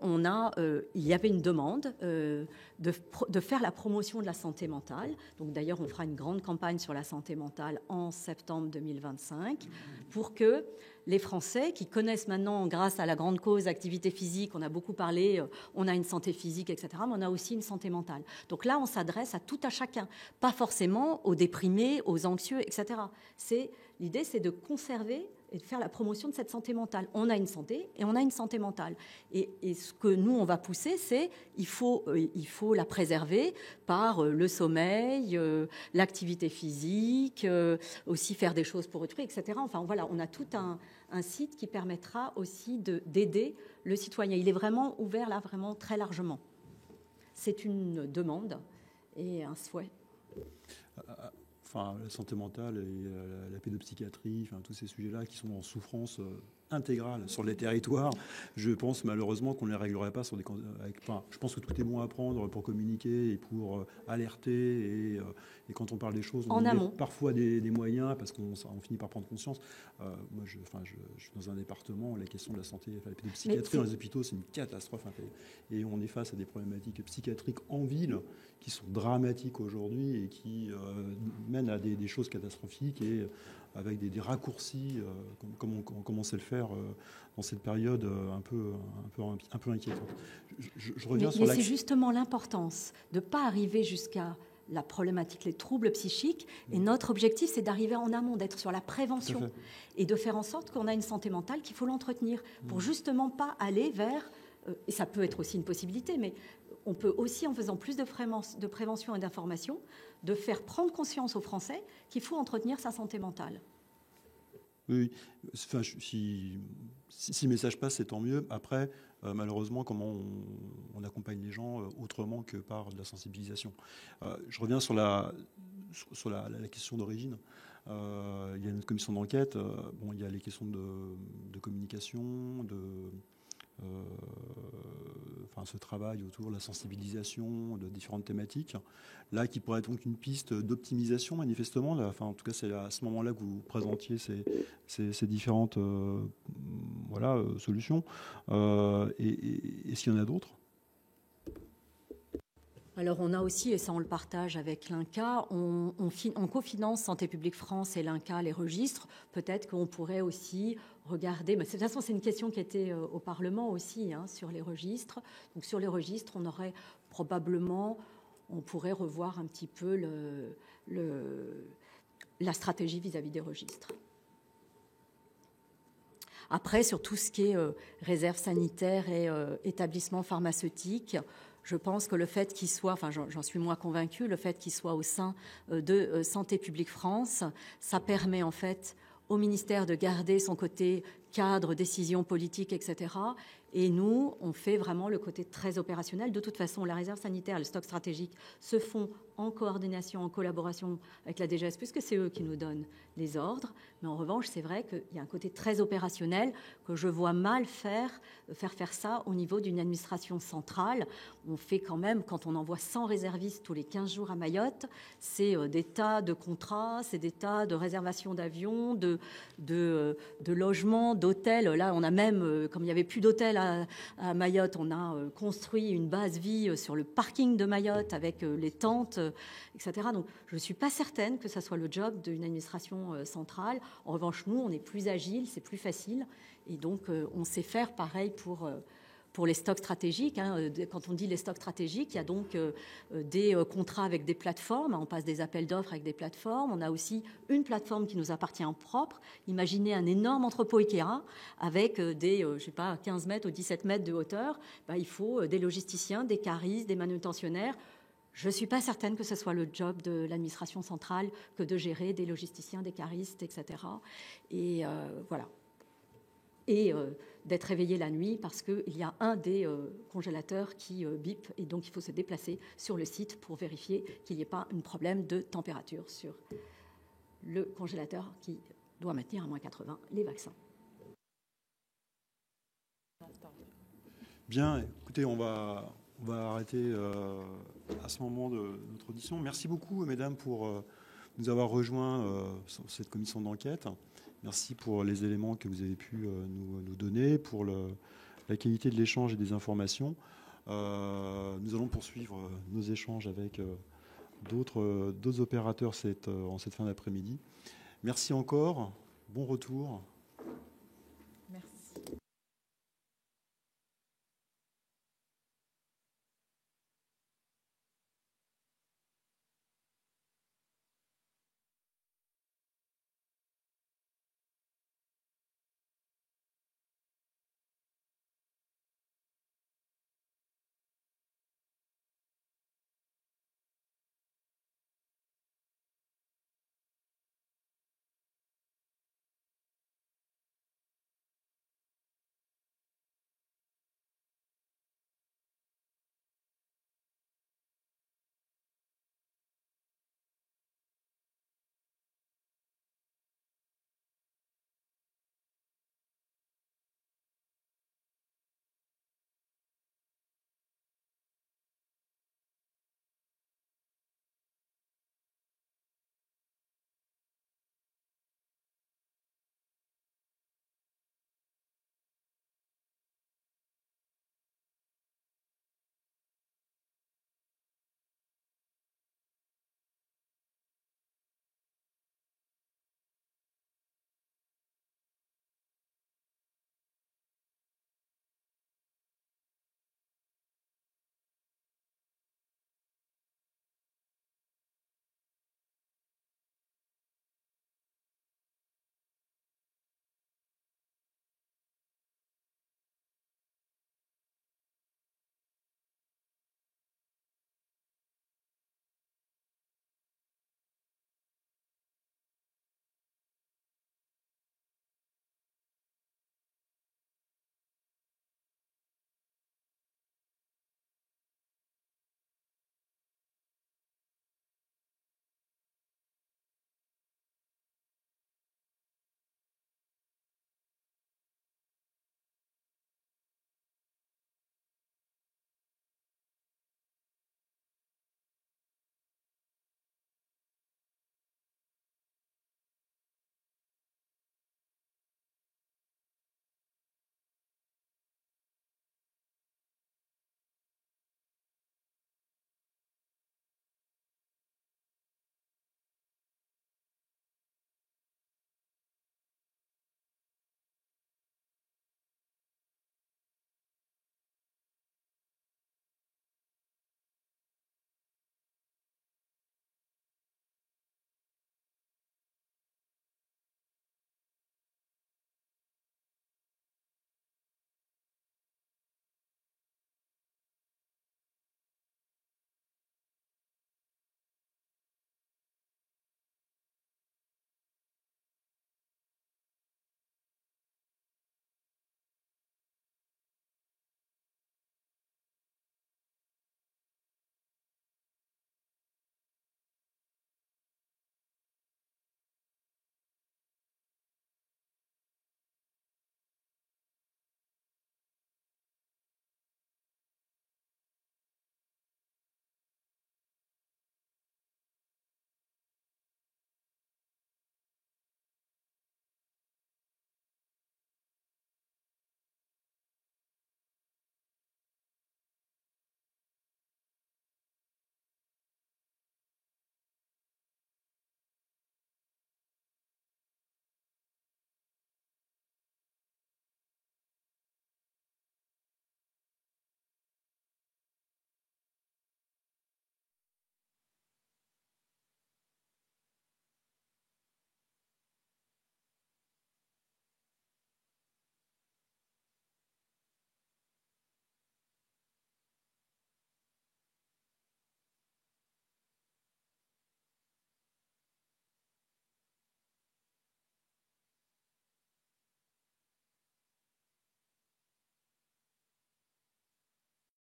il y avait une demande de faire la promotion de la santé mentale. Donc d'ailleurs, on fera une grande campagne sur la santé mentale en septembre 2025 pour que les Français qui connaissent maintenant, grâce à la grande cause activité physique, on a beaucoup parlé, on a une santé physique, etc., mais on a aussi une santé mentale. Donc là, on s'adresse à tout à chacun, pas forcément aux déprimés, aux anxieux, etc. L'idée, c'est de conserver et de faire la promotion de cette santé mentale. On a une santé et on a une santé mentale. Et ce que nous, on va pousser, c'est il faut la préserver par le sommeil, l'activité physique, aussi faire des choses pour autrui, etc. Enfin, voilà, on a tout un site qui permettra aussi d'aider le citoyen. Il est vraiment ouvert là, vraiment très largement. C'est une demande et un souhait. La santé mentale et la pédopsychiatrie, tous ces sujets-là qui sont en souffrance intégrale sur les territoires, je pense malheureusement qu'on ne les réglerait pas sur je pense que tout est bon à prendre pour communiquer et pour alerter et quand on parle des choses, on met parfois des moyens parce qu'on finit par prendre conscience. Moi, je suis dans un département où la question de la santé, la pédopsychiatrie dans les hôpitaux, c'est une catastrophe. Et on est face à des problématiques psychiatriques en ville qui sont dramatiques aujourd'hui et qui mènent à des choses catastrophiques et avec des raccourcis, comme on commence à le faire dans cette période un peu inquiétante. Je reviens sur c'est justement l'importance de ne pas arriver jusqu'à la problématique, les troubles psychiques. Et notre objectif, c'est d'arriver en amont, d'être sur la prévention et de faire en sorte qu'on a une santé mentale qu'il faut l'entretenir pour justement pas aller vers... et ça peut être aussi une possibilité, mais on peut aussi, en faisant plus de prévention et d'information, de faire prendre conscience aux Français qu'il faut entretenir sa santé mentale. Oui, si le message passe, c'est tant mieux. Après, malheureusement, comment on accompagne les gens autrement que par de la sensibilisation. Je reviens sur la question d'origine. Il y a une commission d'enquête. Il y a les questions de communication, ce travail autour de la sensibilisation de différentes thématiques, là qui pourrait être donc une piste d'optimisation manifestement. En tout cas, c'est à ce moment-là que vous présentiez ces différentes solutions. Et est-ce qu'il y en a d'autres ? Alors on a aussi, et ça on le partage avec l'INCa, on cofinance Santé publique France et l'INCa les registres. Peut-être qu'on pourrait aussi regarder, mais de toute façon c'est une question qui était au Parlement aussi, sur les registres. Donc sur les registres, on aurait probablement, on pourrait revoir un petit peu la stratégie vis-à-vis des registres. Après, sur tout ce qui est réserve sanitaire et établissement pharmaceutique, je pense que le fait qu'il soit, j'en suis moins convaincue, le fait qu'il soit au sein de Santé publique France, ça permet en fait au ministère de garder son côté cadre, décision politique, etc. Et nous, on fait vraiment le côté très opérationnel. De toute façon, la réserve sanitaire, le stock stratégique se font en coordination, en collaboration avec la DGS, puisque c'est eux qui nous donnent les ordres. Mais en revanche, c'est vrai qu'il y a un côté très opérationnel que je vois mal faire ça au niveau d'une administration centrale. On fait quand même, quand on envoie 100 réservistes tous les 15 jours à Mayotte, c'est des tas de contrats, c'est des tas de réservations d'avions, de logements, d'hôtels. Là, on a même, comme il n'y avait plus d'hôtels personnel à Mayotte. On a construit une base vie sur le parking de Mayotte avec les tentes, etc. Donc, je ne suis pas certaine que ça soit le job d'une administration centrale. En revanche, nous, on est plus agile, c'est plus facile. Et donc, on sait faire pareil pour les stocks stratégiques. Quand on dit les stocks stratégiques, il y a donc des contrats avec des plateformes. On passe des appels d'offres avec des plateformes. On a aussi une plateforme qui nous appartient en propre. Imaginez un énorme entrepôt Ikea avec des, 15 mètres ou 17 mètres de hauteur. Il faut des logisticiens, des caristes, des manutentionnaires. Je ne suis pas certaine que ce soit le job de l'administration centrale que de gérer des logisticiens, des caristes, etc. Et voilà. Et d'être réveillé la nuit parce qu'il y a un des congélateurs qui bip et donc il faut se déplacer sur le site pour vérifier qu'il n'y ait pas un problème de température sur le congélateur qui doit maintenir à moins 80 les vaccins. Bien, écoutez, on va arrêter à ce moment de notre audition. Merci beaucoup, mesdames, pour nous avoir rejoints sur cette commission d'enquête. Merci pour les éléments que vous avez pu nous donner, pour la qualité de l'échange et des informations. Nous allons poursuivre nos échanges avec d'autres opérateurs en cette fin d'après-midi. Merci encore. Bon retour.